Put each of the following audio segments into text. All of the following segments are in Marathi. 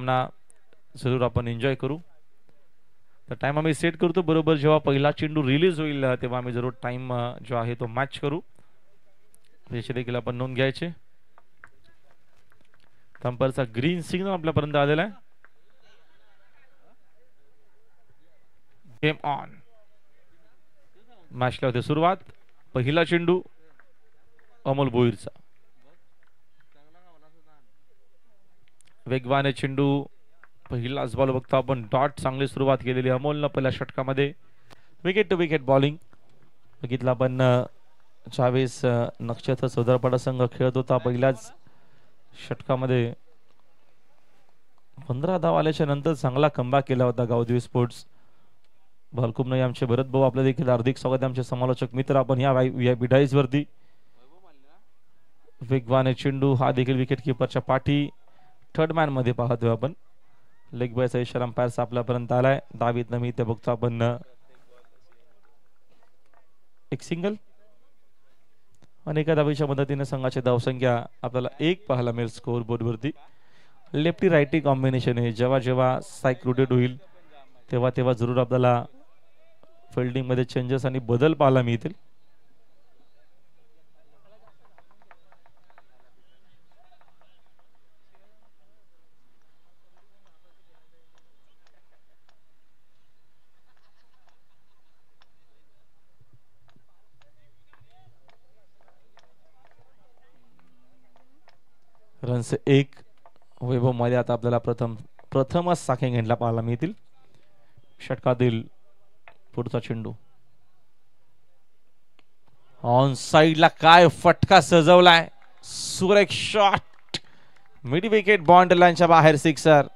सामना जरूर आपण एन्जॉय करू. तर टाइम आम्ही सेट करतो बरोबर जेव्हा पहिला चेंडू रिलीज होईल तेव्हा आम्ही जरूर टाइम जो आहे तो मॅच करू. याची देखील आपण नोंद घ्यायची. अंपायरचा ग्रीन सिग्नल आपल्यापर्यंत आलेला आहे. Game on. मॅचला होते सुरुवात. पहिला चेंडू अमोल भोईरचा. वेगवान चेंडू. पहिलाच बॉल बघतो आपण. डॉट चांगली सुरुवात केलेली अमोलनं पहिल्या षटकामध्ये. विकेट टू विकेट बॉलिंग बघितलं आपण. ज्यावेळेस नक्षत्र सौदरपाडा संघ खेळत होता पहिल्याच षटकामध्ये 15 धाव आल्याच्या नंतर चांगला कमबॅक केला होता गावदेवी स्पोर्ट्स. भालकुमने आमचे भरत भाऊ आपल्या देखील हार्दिक स्वागत. आमचे समालोचक मित्र आपण या VIP डाईज वरती. वेगवान चेंडू हा देखील विकेट किपरच्या पाठी थर्ड मॅन मध्ये पाहतोय आपण. लेग बायचा इशारा अंपायरचा आपल्यापर्यंत आलाय. दावीत नमी ते बघतो आपण. एक सिंगल आणि एका धावेच्या मदतीने संघाची धावसंख्या आपल्याला 1 पाहायला मिळेल स्कोअर बोर्ड वरती. लेफ्टी रायटी कॉम्बिनेशन आहे. जेव्हा जेव्हा स्ट्राइक रोटेट होईल तेव्हा तेव्हा जरूर आपल्याला फिल्डिंग मध्ये चेंजेस आणि बदल पाहायला मिळतील. रन्स 1. वैभव मध्ये आता आपल्याला प्रथमच साकिंग एंडला पाहायला मिळतील. षटकातील पुढचा चेंडू ऑन साइडला. काय फटका सजवलाय. सुरेख शॉट. मिड विकेट बॉन्ड लाईनच्या बाहेर सिक्सर.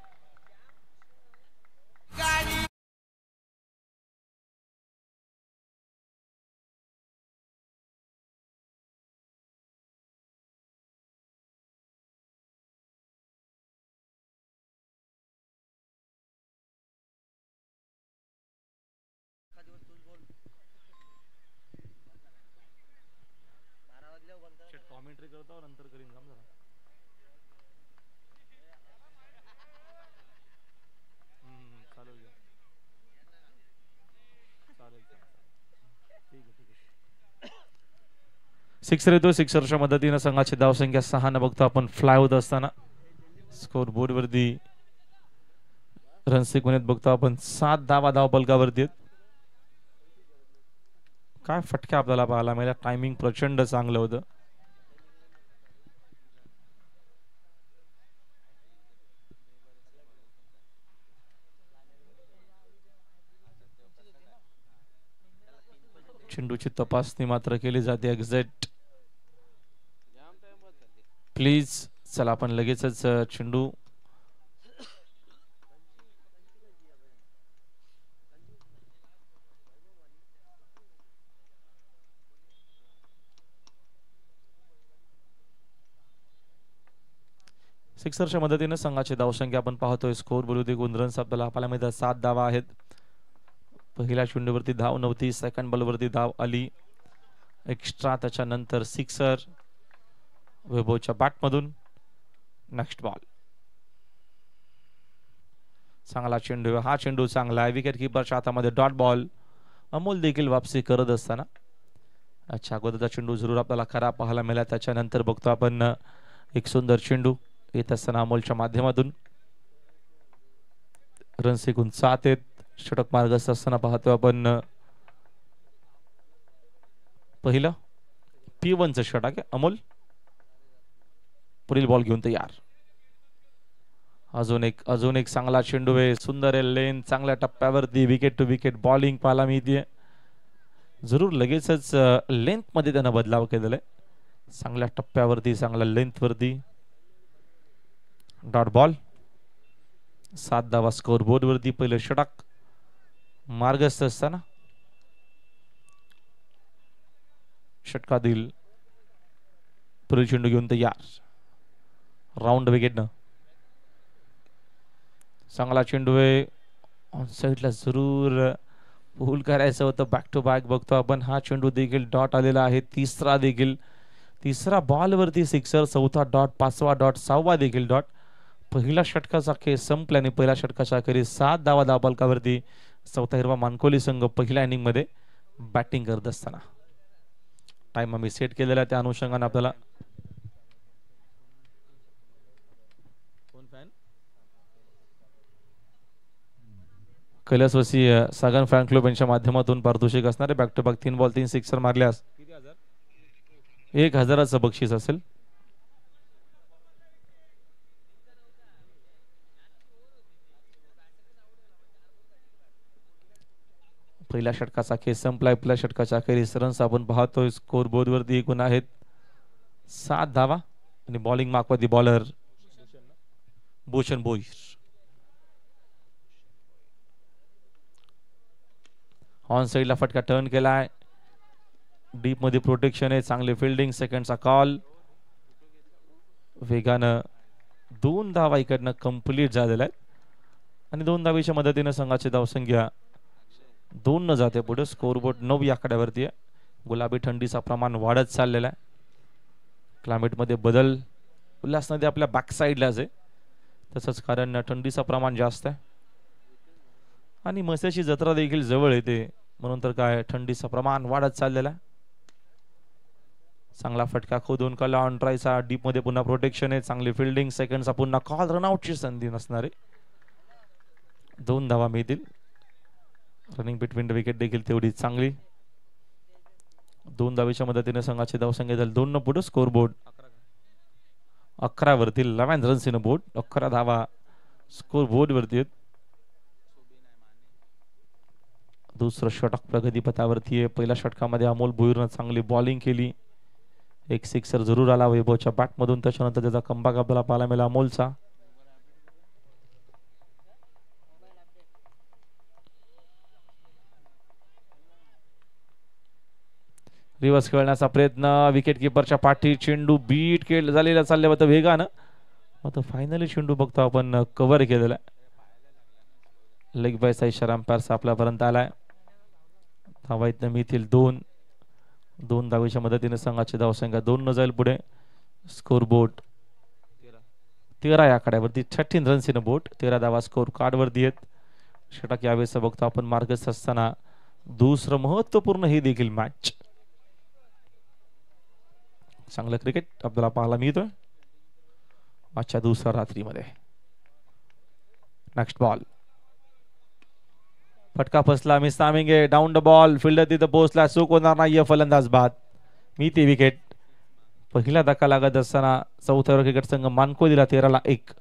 कॉमेंट्री करतो नंतर करीन काम जरा. चालेल चालेल ठीक आहे. सिक्सर येतो. सिक्सरच्या मदतीने संघाची धावसंख्या 6 न बघतो आपण फ्लाय होत असताना स्कोर बोर्ड वरती रन सिक्वेन्स बघतो आपण. 7 धावा धाव पलकावरती आहेत. काय फटका आपल्याला पाहायला मिळाला. टायमिंग प्रचंड चांगलं होतं. चेंडूची तपासणी मात्र केली जाते. Exact please. चला आपण लगेचच चेंडू सिक्सरच्या मदतीने संघाची धावसंख्या आपण पाहतोय. स्कोर बोलू 2 रन्स आपल्याला पाहायला मिळतात. 7 धावा आहेत. पहिल्या चेंडूवरती धाव नव्हती. सेकंड बॉलवरती धाव आली एक्स्ट्रा. त्याच्यानंतर सिक्सर वैभवच्या बॅटमधून. Next ball. चांगला चेंडू. हा चेंडू चांगला आहे. विकेट किपरच्या हातामध्ये डॉट बॉल. अमोल देखील वापसी करत असताना अच्छा अगोदरचा चेंडू जरूर आपल्याला खरा पाहायला मिळाला. त्याच्यानंतर बघतो आपण एक सुंदर चेंडू येत असताना अमोलच्या माध्यमातून. रन्स एकूण 7 आहेत. षटक मार्गस्थ असताना पाहतो आपण पहिलं P1चं षटक आहे. अमोल पुढील बॉल घेऊन तयार. अजून एक चांगला चेंडू आहे. सुंदर आहे. लेन चांगल्या टप्प्यावरती विकेट टू विकेट बॉलिंग पाहायला मिळते. जरूर लगेचच लेंथ मध्ये त्यानं बदलाव केलेला आहे. चांगल्या टप्प्यावरती चांगल्या लेंथ वरती डॉट बॉल. 7 धावा स्कोर बोर्ड वरती. पहिलं षटक मार्गस्थ असताना षटकातील पुढील चेंडू घेऊन तयार. राऊंड विकेटनं चांगला चेंडू आहे. ऑन साइडला जरूर पूल करायचं होतं. बॅक टू बॅक बघतो आपण. हा चेंडू देखील डॉट आलेला आहे. तिसरा बॉल वरती सिक्सर. 4था डॉट. 5वा डॉट. 6वा देखील डॉट. पहिला षटकाचा खेळ संपल्याने पहिल्या षटकाच्या अखेरीस 7 धावा धावफलकावरती चौथा हिरवा मानकोली संघ पहिल्या इनिंग मध्ये बॅटिंग करत असताना टाइम आम्ही सेट केलेला त्या अनुषंगाने आपल्याला कैलासवासी सागन फॅन क्लब यांच्या माध्यमातून पारितोषिक असणारे back to back 3 ball 3 sixer मारल्यास 1000चं बक्षीस असेल. पहिल्या षटकाचा खेळ संपलाय. पहिल्या षटकाच्या अखेरीस रन्स आपण पाहतोय स्कोर बोर्ड वरती एकूण आहेत 7 धावा आणि बॉलिंग मार्कवरती बॉलर भूषण भोईर. ऑन साइडला फटका टर्न केलाय. डीप मध्ये प्रोटेक्शन आहे. चांगले फिल्डिंग. सेकंडचा कॉल. वेगानं 2 धावा इकडनं कंप्लीट झालेला आहे आणि 2 धावेच्या मदतीने संघाची धावसंख्या 2 न जाते पुढे. स्कोरबोर्ड 9 या आकड्यावरती आहे. गुलाबी थंडीचा प्रमाण वाढत चाललेला आहे. क्लायमेट मध्ये बदल उल्हास नदी आपल्या बॅक साईडलाच आहे. तसंच कारण थंडीचं प्रमाण जास्त आहे आणि मस्याची जत्रा देखील जवळ येते म्हणून तर काय थंडीचं प्रमाण वाढत चाललेलं आहे. चांगला फटका खोदून कला ऑन ट्रायचा. डीप मध्ये पुन्हा प्रोटेक्शन आहे. चांगली फिल्डिंग. सेकंडचा पुन्हा कॉल. रनआउटची संधी नसणारे 2 धावा मिळतील. रनिंग बिटवीन द विकेट देखील तेवढी चांगली. 2 धावेच्या मदतीने संघाची धावसंख्या झाली 2 न पुढे. स्कोर बोर्ड 11 वरती. 11 रन्स इन बोर्ड. 11 धावा स्कोर बोर्ड वरती आहेत. दुसरं षटक प्रगतीपथावरती आहे. पहिल्या षटकामध्ये अमोल भोईरनं चांगली बॉलिंग केली. एक सिक्सर जरूर आला वैभवच्या बॅट मधून. त्याच्यानंतर त्याचा कमबॅक आपल्याला पाहायला मिळाला अमोलचा. रिव्हर्स खेळण्याचा प्रयत्न. विकेट किपरच्या पाठी चेंडू बीट केला झालेला चालले होतं वेगानं. आता फायनली चेंडू बघतो आपण कव्हर केलेला आहे. लेग बायचा इशारा अंपायरचा आपल्यापर्यंत आलाय. धावा इथं मिळतील 2 धावेच्या मदतीने संघाची धावसंख्या 2 न जाईल पुढे. स्कोर बोर्ड 13 या आकड्यावरती. 13 रन्स इन बोट. 13 धावा स्कोर कार्ड वरती आहेत. षटक यावेळेस बघतो आपण मार्गस्थ असताना दुसरं महत्वपूर्ण ही देखील मॅच. चांगलं क्रिकेट आपल्याला पाहायला मिळतोय आजच्या दुसऱ्या रात्रीमध्ये. Next ball. फटका फसला. मिस टायमिंग आहे. Down the ball. फिल्डर तिथं पोहोचला. चूक होणार नाहीये. फलंदाज बाद. मिळते विकेट. पहिला धक्का लागत असताना चौथ्यावर क्रिकेट संघ मानको दिला 13-1.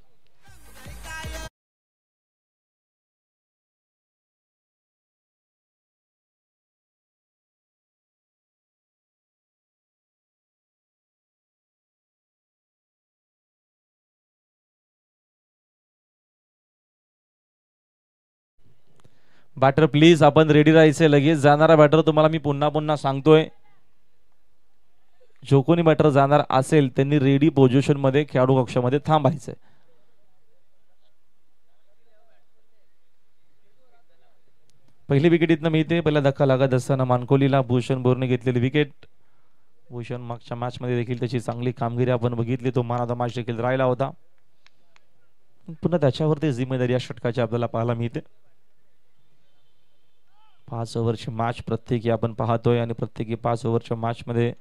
बॅटर प्लीज आपण रेडी राहायचे. लगेच जाणारा बॅटर तुम्हाला मी पुन्हा पुन्हा सांगतोय. जो कोणी बॅटर जाणार असेल त्यांनी रेडी पोझिशन मध्ये खेळाडू कक्षामध्ये थांबायचंय. पहिली विकेट इथनं मिळते. पहिला धक्का लागत असताना मानकोलीला भूषण बोरने घेतलेली विकेट. भूषण मागच्या मॅच मध्ये देखील त्याची चांगली कामगिरी आपण बघितली. तो मॅन ऑफ द मॅच देखील राहिला होता. पुन्हा त्याच्यावरती जिम्मेदारी या षटकाची आपल्याला पाहायला मिळते. 5 ओव्हरची मॅच प्रत्येकी आपण पाहतोय आणि प्रत्येकी 5 ओव्हरच्या मॅच मध्ये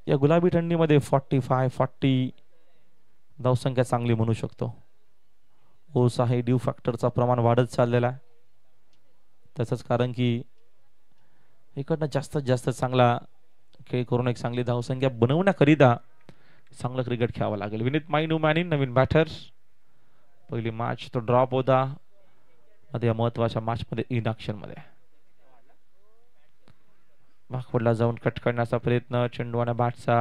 या गुलाबी थंडीमध्ये 45-40 धावसंख्या चांगली म्हणू शकतो. ओस आहे. ड्यू फॅक्टरचा प्रमाण वाढत चाललेला आहे. त्याचंच कारण की इकडनं जास्तीत जास्त चांगला खेळ करून एक चांगली धावसंख्या बनवण्याकरिता चांगलं क्रिकेट खेळावं लागेल. विनीत माइनू मॅनी नवीन बॅटर. पहिली मॅच तो ड्रॉप होता. आता या महत्वाच्या मॅच मध्ये इन ऍक्शन मध्ये मागपुढला जाऊन कट करण्याचा प्रयत्न. चेंडू आणि बॅटचा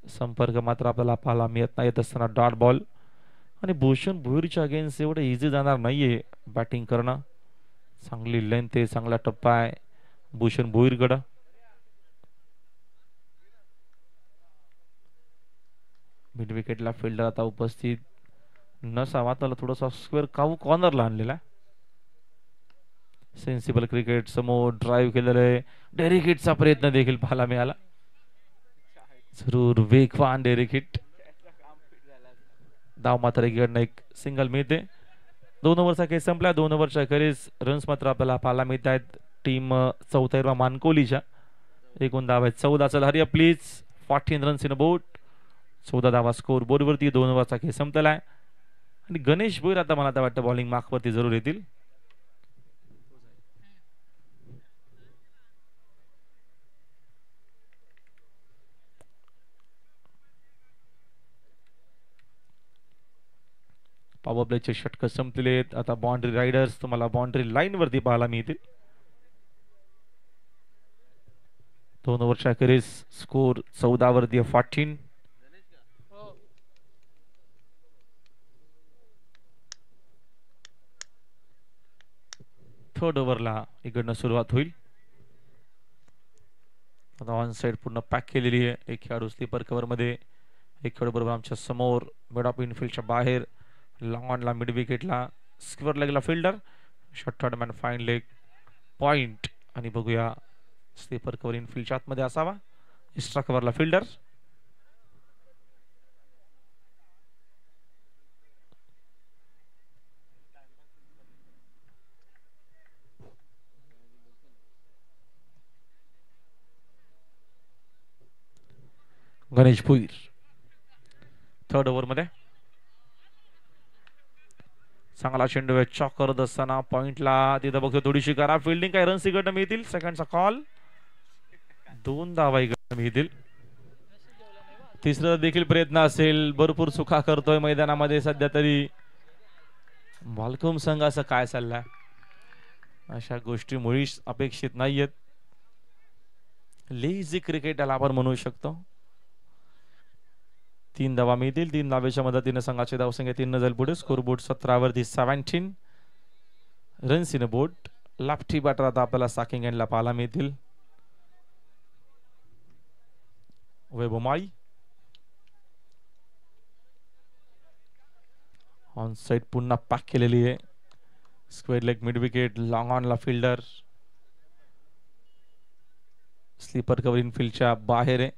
संपर्क मात्र आपल्याला पाहायला मिळत नाही. येत असताना डॉट बॉल आणि भूषण भोईरच्या अगेन्स्ट एवढं इझी जाणार नाहीये बॅटिंग करणं. चांगली लेंथ आहे. चांगला टप्पा आहे भूषण भोईरकडं. मिड विकेटला फिल्डर आता उपस्थित नसावा. त्याला थोडासा स्क्वेअर कावू कॉर्नरला आणलेला आहे. Sensible cricket. समोर ड्राईव्ह केलेलं आहे. डेरिक हिटचा प्रयत्न देखील पाहायला मिळाला. जरूर वेगवान डेरिक हिट. धाव मात्र इकडनं एक सिंगल मिळते. 2 ओव्हरचा खेळ संपला. 2 ओव्हरच्या अखेरीस रन्स मात्र आपल्याला पाहायला मिळत आहेत टीम चौथेरवा मानकोलीच्या. एकूण धाव आहेत 14. चल हरी प्लीज 14 रन्स इन अ बोट. 14 धावा स्कोर बोर्डवरती. 2 ओव्हरचा खेळ संपलेला आहे आणि गणेश भोईर आता मला वाटतं बॉलिंग मार्कवरती जरूर येतील. पॉवर प्लेचे षटक संपलेले आहेत. आता बाउंड्री रायडर्स तुम्हाला बाउंड्री लाईन वरती पाहायला मिळतील. 2 ओव्हरच्या अखेरीस स्कोर 14 वरती 14. थर्ड ओव्हरला इकडनं सुरुवात होईल. आता ऑन साइड पूर्ण पॅक केलेली आहे. एक खेळाडू स्लीपर कव्हर मध्ये, एक खेळाडू बरोबर आमच्या समोर मिड ऑफ इनफिल्डच्या बाहेर, लॉंग ऑनला मिड विकेटला, स्क्वेअर लेगला fielder, short third man fine leg point. आणि बघूया स्लीपर कव्हर इनफिल्डच्या आतमध्ये असावा. एक्स्ट्रा कव्हरला fielder. Ganesh Bhoir third over मध्ये चांगला चेंडू चॉक करत असताना पॉइंटला तिथं बघतो थोडीशी करा फिल्डिंग. काही रन्स इकडनं मिळतील. सेकंडचा कॉल. 2 धावा इकडनं मिळतील. तिसरा देखील प्रयत्न असेल. भरपूर चुका करतोय मैदानामध्ये सध्या तरी. मालकम संघाचं काय चाललंय, अशा गोष्टी मुळीच अपेक्षित नाहीयेत. लेझी क्रिकेट याला आपण म्हणू शकतो. 3 धावा मिळतील. 3 धावेच्या मदतीने संघाचे धावसंख्या 3 न जाईल पुढे. स्कोर बोर्ड 17 वरती 17 runs in board. Lefty batter आता आपल्याला साकिंग एंडला पाहायला मिळतील. वैभव माळी ऑन साइड पुन्हा पॅक केलेली आहे. Square leg mid wicket, long ऑनला फिल्डर, स्लीपर कव्हर इनफिल्डच्या बाहेर आहे.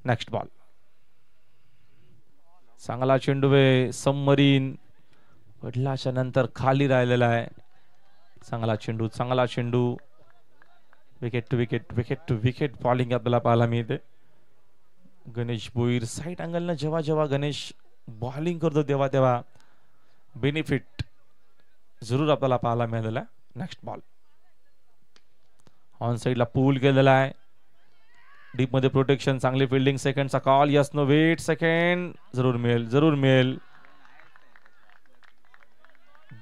Next ball. चांगला चेंडू आहे. सबमरीन पडल्याच्या नंतर खाली राहिलेला आहे. चांगला चेंडू, चांगला चेंडू. Wicket to wicket, wicket to wicket bowling आपल्याला पाहायला मिळते. गणेश भोईर साईड अँगलनं जेव्हा जेव्हा गणेश बॉलिंग करतो तेव्हा तेव्हा बेनिफिट जरूर आपल्याला पाहायला मिळालेला आहे. Next ball. ऑन साइडला पूल केलेला आहे. डीप मध्ये प्रोटेक्शन, चांगली फिल्डिंग. सेकंडचा call. Yes no wait second. जरूर मिळेल, जरूर मिळेल.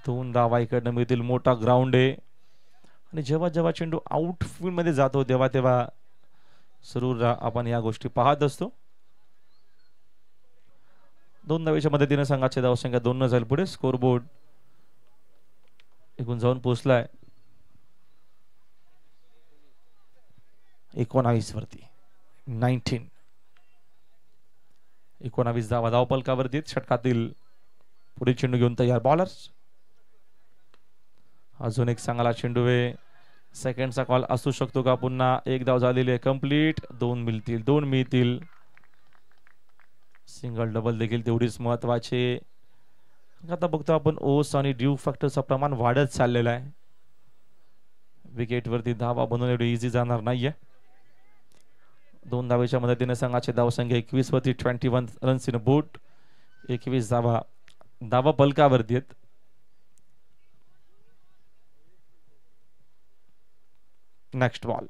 2 धावा इकडनं मिळतील. मोठा ग्राउंड आहे आणि जेव्हा जेव्हा चेंडू आउटफील्ड मध्ये जातो तेव्हा तेव्हा जरूर आपण या गोष्टी पाहत असतो. 2 धावेच्या मदतीने संघाचे धावसंख्या 2 न जाईल पुढे. स्कोर बोर्ड एकूण जाऊन पोहोचलाय 19 वरती 19. 19 धावा धावपलकावरती. षटकातील पुढे चेंडू घेऊन तयार बॉलर्स. अजून एक चांगला चेंडू आहे. सेकंडचा कॉल असू शकतो का पुन्हा. 1 धाव झालेली आहे कंप्लीट. 2 मिळतील, 2 मिळतील. सिंगल डबल देखील तेवढीच महत्वाचे. आता बघतो आपण ओस आणि ड्यू फॅक्टरचं प्रमाण वाढत चाललेलं आहे. विकेट वरती धावा बनवून एवढी इझी जाणार नाहीये. 2 धावेच्या मदतीने संघाचे धावसंख्या 21 वरती 21 रन्स इन बोट. 21 धावा धावा पलकावरती आहेत. Next ball.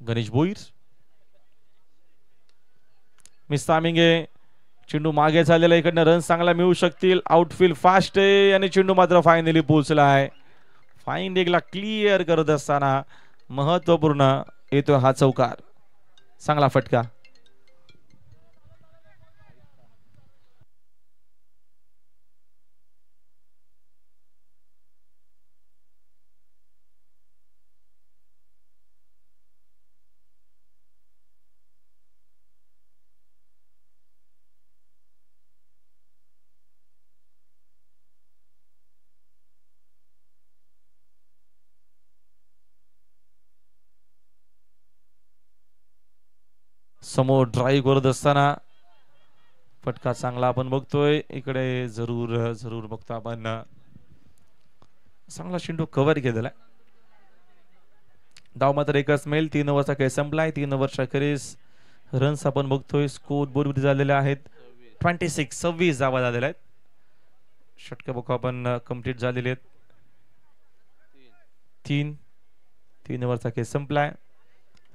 Ganesh Bhoir miss timing आहे. चेंडू मागे झालेला. इकडनं रन्स चांगला मिळू शकतील. आउटफील्ड फास्ट आहे आणि चेंडू मात्र फायनली पोहोचला आहे. फाईन लेगला क्लिअर करत असताना महत्वपूर्ण येतो हा चौकार. चांगला फटका. समोर ड्राईव्ह करत असताना फटका चांगला आपण बघतोय. इकडे जरूर जरूर बघतो आपण चांगला चेंडू कव्हर केलेला. धाव मात्र एकच मिळेल. 3 ओव्हरचा खेळ संपलाय. 3 ओव्हरच्या अखेरीस रन्स आपण बघतोय स्कोर बोर्ड झालेले आहेत 26 धावा झालेल्या आहेत. षटक आपण कंप्लीट झालेले आहेत. 3 ओव्हरचा खेळ संपलाय.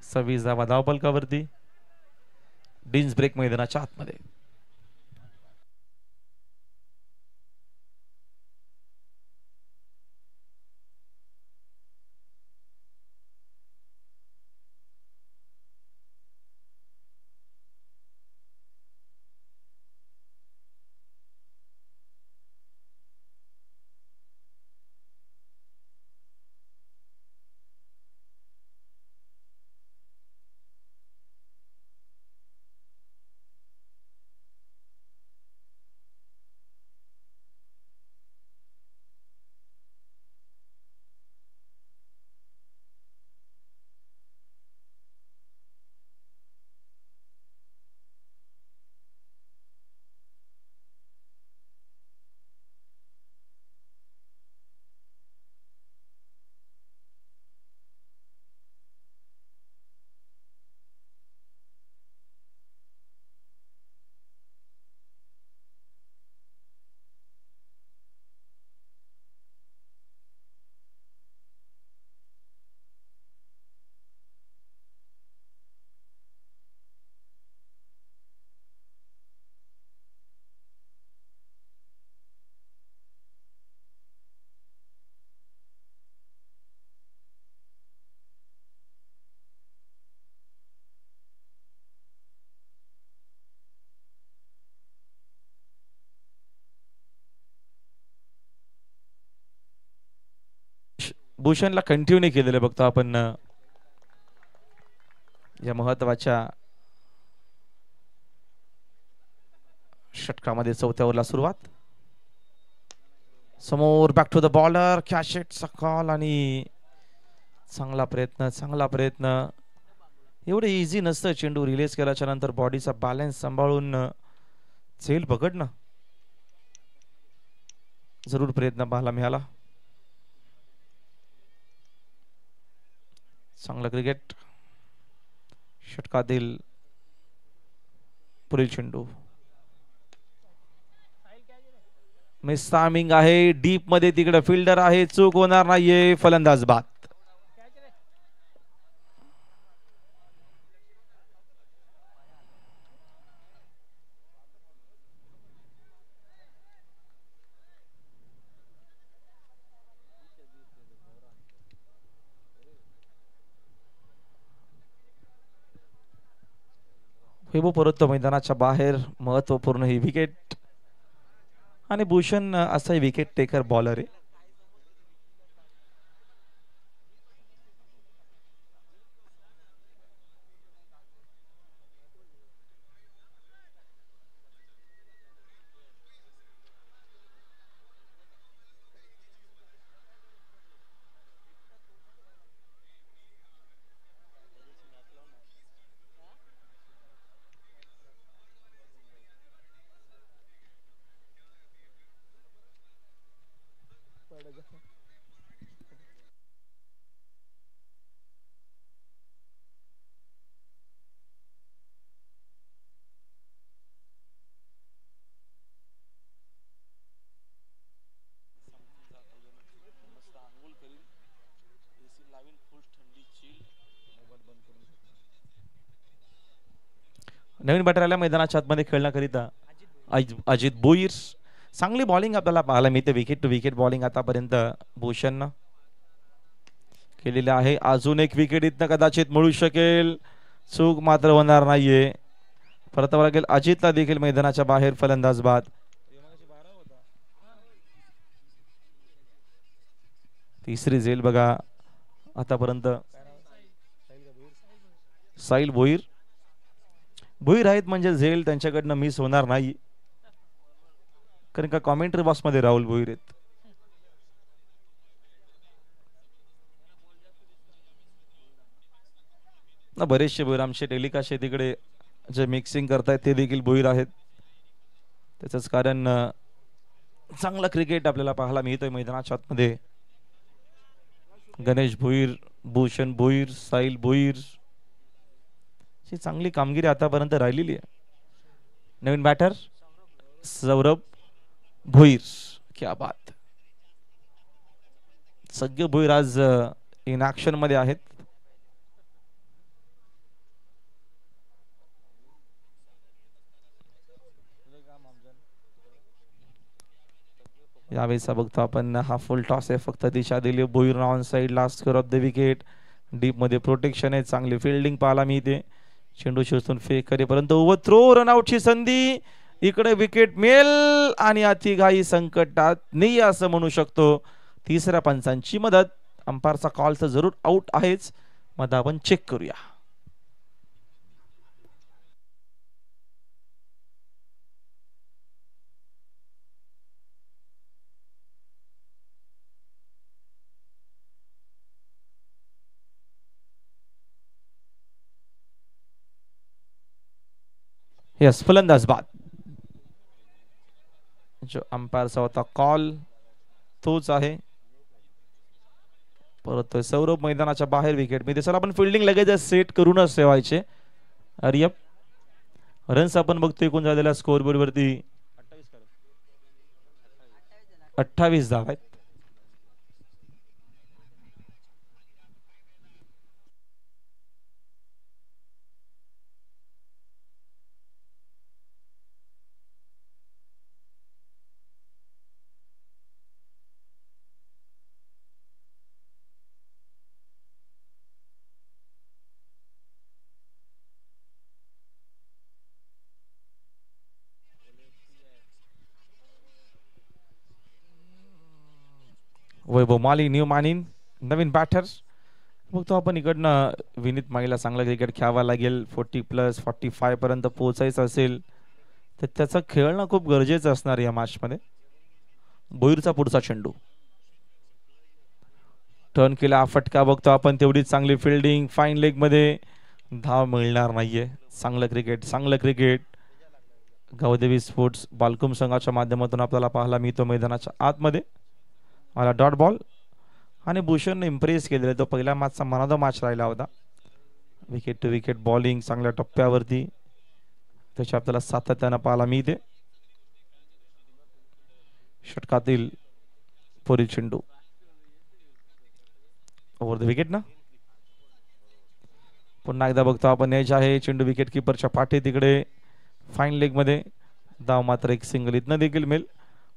26 धावा धावपलकावरती. डिन्स ब्रेक मैदानाच्या आतमध्ये. भूषणला कंटिन्यू केलेलं बघतो आपण या महत्वाच्या षटकामध्ये. 4थ्या ओव्हरला सुरुवात. समोर बॅक टू द बॉलर. कॅशेटचा कॉल आणि चांगला प्रयत्न. एवढं इझी नसतं चेंडू रिलीज केल्याच्या नंतर बॉडीचा बॅलन्स सांभाळून झेल पकडणं. जरूर प्रयत्न पाहायला मिळाला. चांगला क्रिकेट. षटकातील पुढील चेंडू मिस टायमिंग आहे. डीप मध्ये तिकडे फिल्डर आहे. चूक होणार नाहीये. फलंदाज बाद. वैभव परत मैदानाच्या बाहेर. महत्वपूर्ण ही विकेट आणि भूषण असा विकेट टेकर बॉलर आहे. नवीन बॅटर मैदानाच्या आतमध्ये खेळण्याकरिता अजित भोईर. चांगली बॉलिंग आपल्याला पाहायला मिळते. विकेट टू विकेट बॉलिंग आतापर्यंत भूषण केलेली आहे. अजून एक विकेट इथनं कदाचित मिळू शकेल. चूक मात्र होणार नाहीये. परतावा लागेल अजितला देखील मैदानाच्या बाहेर. फलंदाज बाद. तिसरी झेल बघा आतापर्यंत. साहिल भोईर आहेत म्हणजे झेल त्यांच्याकडनं मिस होणार नाही. कारण का कॉमेंट्री बॉक्स मध्ये राहुल भोईर आहेत. ना बरेचसे भोईर आमचे टेलिकास्ट आहे तिकडे जे मिक्सिंग करतायत ते देखील भोईर आहेत. त्याचंच कारण चांगलं क्रिकेट आपल्याला पाहायला मिळतंय मैदानाच्या आतमध्ये. गणेश भोईर, भूषण भोईर, साहिल भोईर ची चांगली कामगिरी आतापर्यंत राहिलेली आहे. नवीन बॅटर सौरभ भोईर, क्या बात. सगळे भोईर आज इन ऍक्शन मध्ये आहेत. यावेळेचा बघतो आपण हा फुल टॉस आहे, फक्त दिशा दिली Bhoir on side. Last score of the wicket. Deep मध्ये प्रोटेक्शन आहे, चांगली फिल्डिंग पाहायला मिळते. चेंडू शिरतून फेक करेपर्यंत ओव्हर थ्रो, रनआउटची संधी. इकडे विकेट मिळेल आणि अतिघाई संकटात नाही असं म्हणू शकतो. तिसऱ्या पंचांची मदत. अंपायरचा कॉल तर जरूर आउट आहेच, मग आपण चेक करूया. यस, फलंदाज बाद. जो अंपायरचा होता कॉल तोच आहे. परत सौरभ मैदानाच्या बाहेर विकेट मी सर आपण फिल्डिंग लगेच सेट करूनच ठेवायचे. अरियप रन्स आपण बघतोय कोण झालेला स्कोर बोर्ड वरती 28 धावा आहेत. वैभव माली न्यू मानिन नवीन बॅटर. बघतो आपण इकडनं विनीत माळीला चांगला क्रिकेट खेळावा लागेल. 40+ 45 पर्यंत पोहोचायचं असेल तर त्याचं खेळणं खूप गरजेचं असणार या मॅच मध्ये. भोईरचा पुढचा चेंडू टर्न केला, फटका बघतो आपण. तेवढीच चांगली फिल्डिंग, फाईन लेग मध्ये धाव मिळणार नाहीये. चांगलं क्रिकेट, चांगलं क्रिकेट. गावदेवी स्पोर्ट्स बालकुम संघाच्या माध्यमातून आपल्याला पाहायला मिळतो मैदानाच्या आतमध्ये. मला डॉट बॉल आणि भूषणने इम्प्रेस केलेला. तो पहिल्या मॅचचा मनाचा मॅच राहिला होता. विकेट टू विकेट बॉलिंग चांगल्या टप्प्यावरती त्याची आपल्याला सातत्यानं पाहायला मिळते. षटकातील पुढील चेंडू ओव्हर द विकेट ना. पुन्हा एकदा बघतो आपण एज आहे. चेंडू विकेट किपरच्या पाठी तिकडे फाईन लेग मध्ये. धाव मात्र एक सिंगल इथनं देखील मिळेल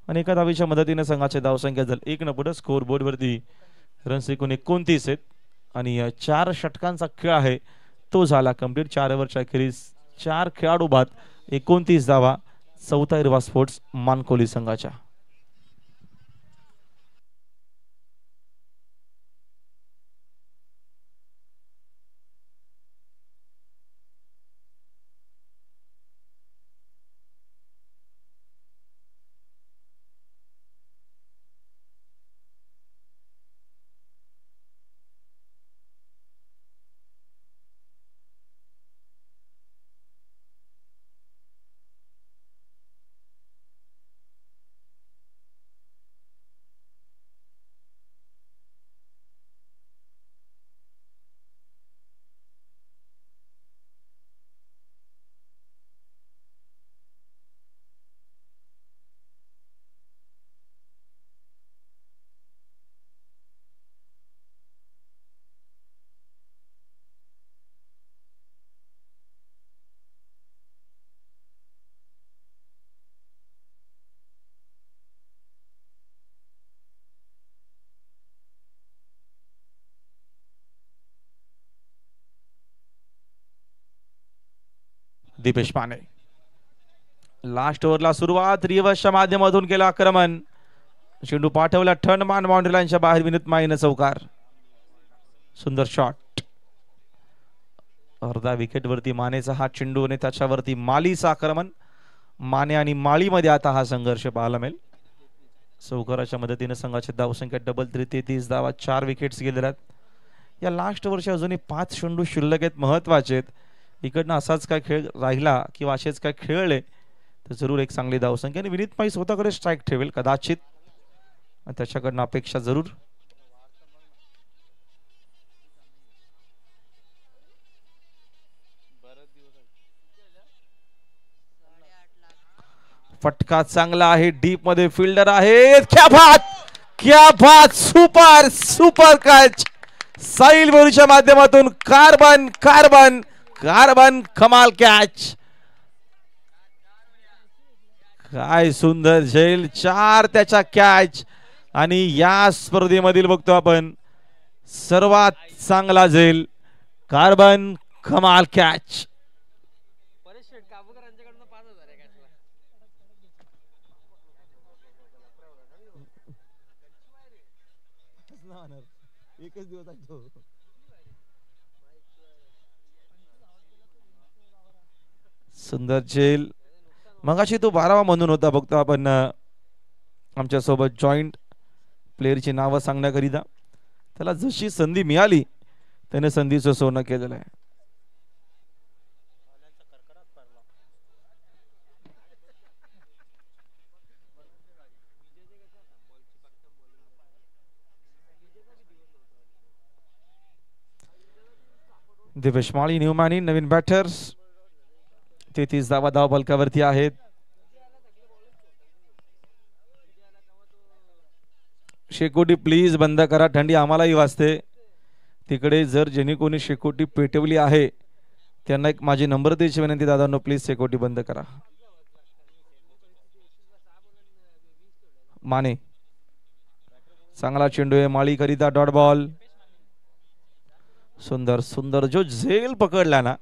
आणि एका धावीच्या मदतीने संघाची धावसंख्या झाली 1 न पुढे. स्कोर बोर्ड वरती रन्स एकूण 29 आहेत आणि 4 षटकांचा खेळ आहे तो झाला कंप्लीट. 4 ओव्हरच्या अखेरीस 4 खेळाडू बाद, 29 धावा. चौथा हिरवा स्पोर्ट्स मानकोली संघाच्या. दीपेश पाने लास्ट ओव्हरला सुरुवात. रिवर्सच्या माध्यमातून केलं आक्रमण. चेंडू पाठवला ठण मान बाउंड्री लाईनच्या बाहेर. विनीत माईने चौकार. सुंदर शॉट. अर्धा विकेट वरती मानेचा हा चेंडू आणि त्याच्यावरती मालीचं आक्रमण. माने आणि माळीमध्ये आता हा संघर्ष पाहायला मिळेल. चौकाराच्या मदतीने संघाची धावसंख्या डबल 33 धावा. 4 विकेट्स गेलेल्या आहेत. या लास्ट ओव्हरच्या अजूनही 5 चेंडू शिल्लक आहेत, महत्वाचे आहेत. इकडनं असाच काय खेळ राहिला किंवा असेच काय खेळले तर जरूर एक चांगली धावसंख्या आणि विनीत माई स्वतःकडे स्ट्राईक ठेवेल कदाचित, त्याच्याकडनं अपेक्षा जरूर. फटका चांगला आहे, डीप मध्ये फिल्डर आहेत. क्या बात, क्या बात, सुपर सुपर कॅच साहिल बोरूच्या माध्यमातून. कार्बन कार्बन कार्बन कमाल कॅच. काय सुंदर झेल, 4 त्याच्या कॅच आणि या स्पर्धेमधील बघतो आपण सर्वात चांगला झेल. कार्बन कमाल कॅच. सुंदर झेल. मगाशी तो 12वा म्हणून होता. बघतो आपण आमच्या सोबत जॉईंट प्लेयरची नावं सांगण्याकरिता. त्याला जशी संधी मिळाली त्याने संधीचं सोनं केलेलं आहे. दिवेश माळी न्यूमॅनी नवीन बॅटर्स. 33 धावा धाव फलकावरती आहेत. शेकोटी प्लीज बंद करा, थंडी आम्हालाही वाजते तिकडे. जर ज्यांनी कोणी शेकोटी पेटवली आहे त्यांना एक माझी नंबर द्यायची विनंती. दादांनो प्लीज शेकोटी बंद करा. माने चांगला चेंडू आहे माळी करिता डॉट बॉल. सुंदर सुंदर जो झेल पकडला ना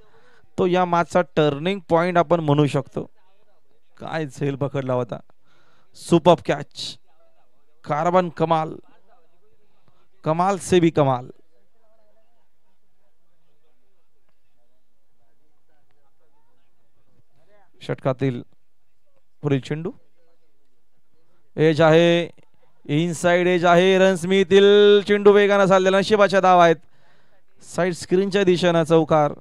तो या मॅचचा टर्निंग पॉइंट आपण म्हणू शकतो. काय झेल पकडला होता. Super catch. कार्बन कमाल, कमाल से भी कमाल. षटकातील पुढील चेंडू एज आहे, इनसाइड एज आहे. रन्स मिळतील. चेंडू वेगाने चाललेला, नशिबाच्या धाव आहेत. साइड स्क्रीनच्या दिशेने चौकार.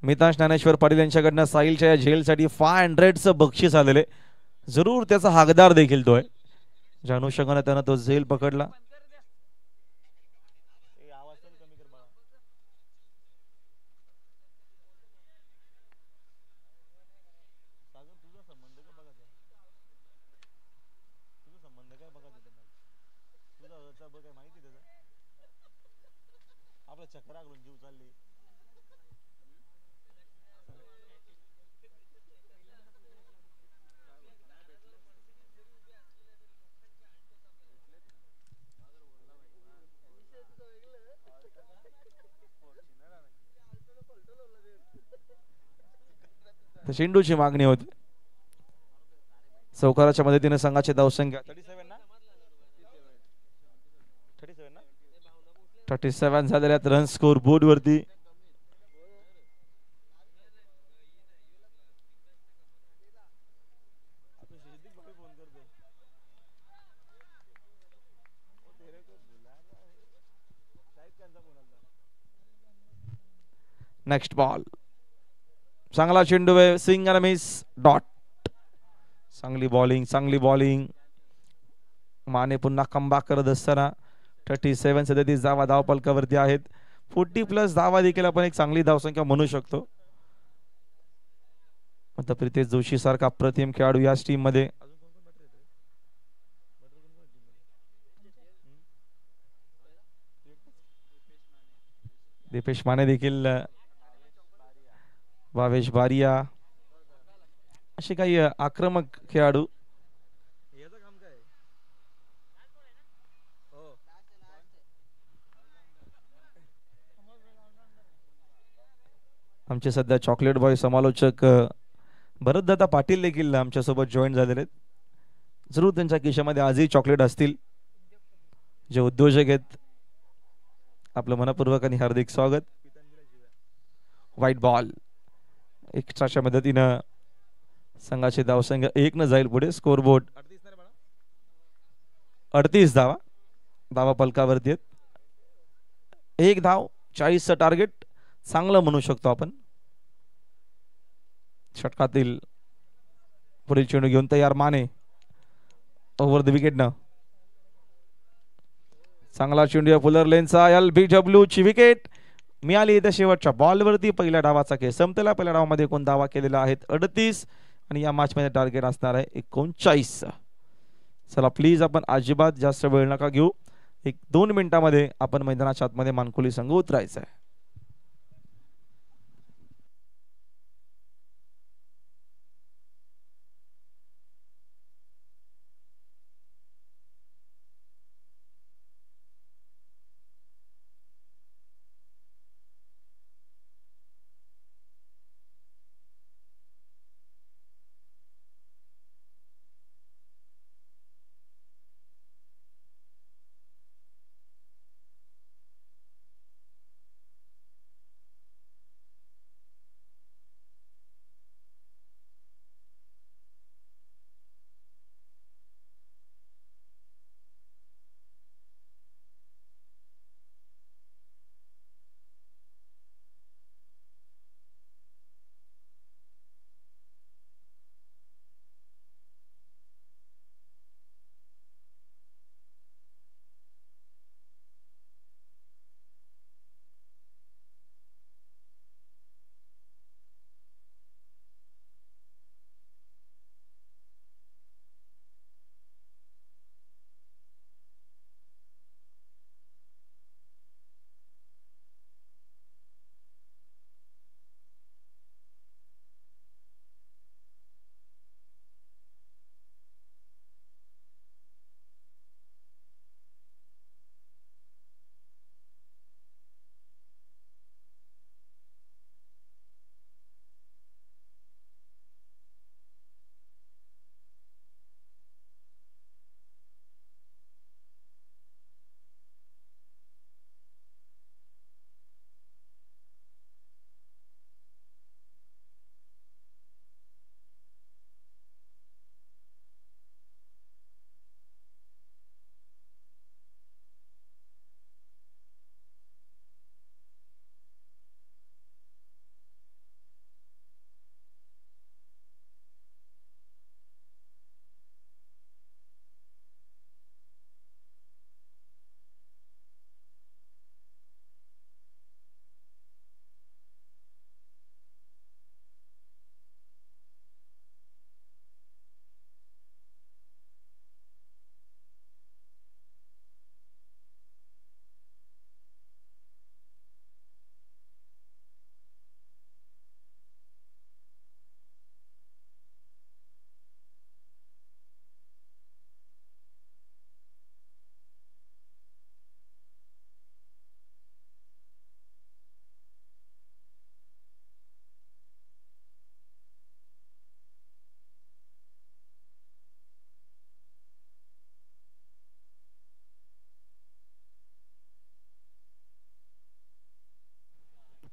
मितांश ज्ञानेश्वर पाटील यांच्याकडनं साहिलच्या या झेलसाठी 500चं बक्षीस आलेले. जरूर त्याचा हकदार देखील तो आहे. ज्या अनुषंगाने त्यानं तो झेल पकडला. चेंडूची मागणी होती. चौकाराच्या मदतीने संघाची धावसंख्या 37 झालेल्या रन स्कोर बोर्ड वरती. Next ball. चांगला चेंडू आहे. सिंग आणि मिस डॉट. चांगली बॉलिंग, चांगली बॉलिंग. माने पुन्हा कमबॅक करत असताना 37 धावा धाव पलकावरती आहेत. 40+ धावा देखील आपण एक चांगली धावसंख्या म्हणू शकतो. आता प्रितेश जोशी सारखा अप्रतिम खेळाडू या टीम मध्ये. दीपेश माने देखील, भावेश बारिया असे काही आक्रमक खेळाडू. आमचे सध्या चॉकलेट बॉय समालोचक भरतदादा पाटील देखील आमच्या सोबत जॉईन झालेले आहेत. जरूर त्यांच्या खिशामध्ये आजही चॉकलेट असतील. जे उद्योजक आहेत आपलं मनपूर्वक आणि हार्दिक स्वागत. White ball. एक्स्ट्राच्या मदतीनं संघाची धावसंख्या 1 न जाईल पुढे. स्कोरबोर्ड 38 धावा धावा पलकावरती आहेत. 1 धाव 40चं टार्गेट चांगलं म्हणू शकतो आपण. षटकातील पुढील चेंडू घेऊन तयार माने ओव्हर द विकेटनं. चांगला चेंडू फुलर लेनचा. LBW ची विकेट मिळाली. इथे शेवटच्या बॉलवरती पहिल्या डावाचा खेळ संपलेला. पहिल्या डावामध्ये एकूण धावा केलेला आहेत 38 आणि या मॅच मध्ये टार्गेट असणार आहे 39. चला प्लीज आपण अजिबात जास्त वेळ नका घेऊ. 1-2 मिनिटांमध्ये आपण मैदानाच्या आतमध्ये मानकुली संघ उतरायचा आहे.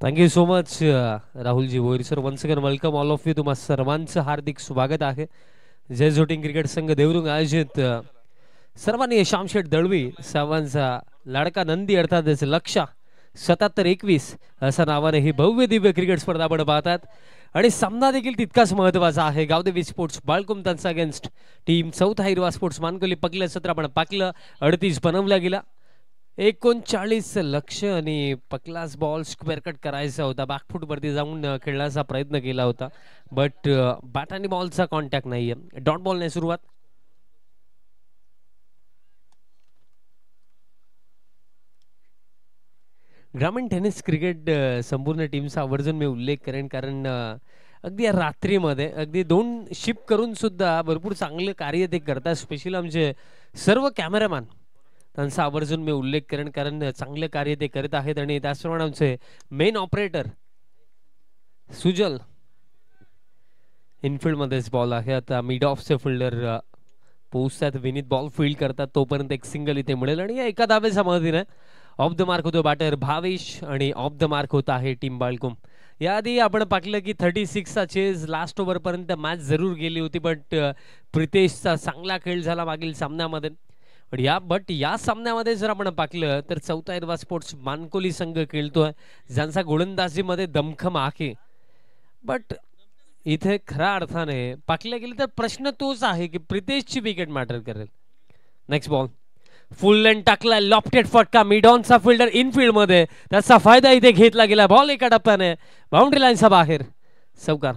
Thank you so much Rahulji Bhoir sir. Once again welcome all of you. तुम्हा सर्वांचं हार्दिक स्वागत आहे. जय झोटिंग क्रिकेट संघ देवरुंग आयोजित सर्वांनी श्यामशेठ दळवी साहेबांचा लाडका नंदी अर्थात लक्ष्य 77-21 असा नावाने ही भव्य दिव्य क्रिकेट स्पर्धा आपण पाहतात आणि सामना देखील तितकाच महत्त्वाचा आहे. गावदेवी स्पोर्ट्स बाळकुम त्यांचा अगेन्स्ट टीम चौथा हिरवा स्पोर्ट्स मानकोली. पकलं सत्र आपण पाकलं 38 बनवला गेला. 39 लक्ष आणि पकलास बॉल स्क्वेअर कट करायचा होता. बॅकफूट वरती जाऊन खेळण्याचा प्रयत्न केला होता बट बॅट आणि बॉलचा कॉन्टॅक्ट नाहीये. डॉट बॉलने सुरुवात. ग्रामीण टेनिस क्रिकेट संपूर्ण टीमचा आवर्जून मी उल्लेख करेन कारण अगदी या रात्रीमध्ये अगदी 2 शिप करून सुद्धा भरपूर चांगले कार्य ते करतात. स्पेशली आमचे सर्व कॅमेरामॅन त्यांचा आवर्जून मी उल्लेख करेन कारण चांगले कार्य ते करत आहेत. आणि त्याचप्रमाणे आमचे मेन ऑपरेटर सुजल इनफिल्ड मध्येच बॉल आहे. आता मिड ऑफचे फिल्डर पोहोचतात. विनीत बॉल फील्ड करतात तोपर्यंत एक सिंगल इथे मिळेल आणि या एका धावेच्या मदतीने ऑफ द मार्क होतो बॅटर भावेश आणि ऑफ द मार्क होत आहे टीम बाळकुम. याआधी आपण पाहिलं की 36चा चेज लास्ट ओव्हर पर्यंत मॅच जरूर गेली होती बट प्रितेशचा चांगला खेळ झाला मागील सामन्यामध्ये बट या सामन्यामध्ये जर आपण पाहिलं तर चौथा एरवा स्पोर्ट्स मानकोली संघ खेळतोय ज्यांचा गोलंदाजीमध्ये दमखम आहे. बट इथे खऱ्या अर्थाने पाहिलं गेलं तर प्रश्न तोच आहे की प्रितेशची विकेट मॅटर करेल. नेक्स्ट बॉल फुल लेन टाकलाय, लॉफ्टेड फटका, मिडॉनचा फिल्डर इनफिल्ड मध्ये, त्याचा फायदा इथे घेतला गेला. बॉल एका टप्प्याने बाउंड्री लाईनच्या बाहेर. चौकार.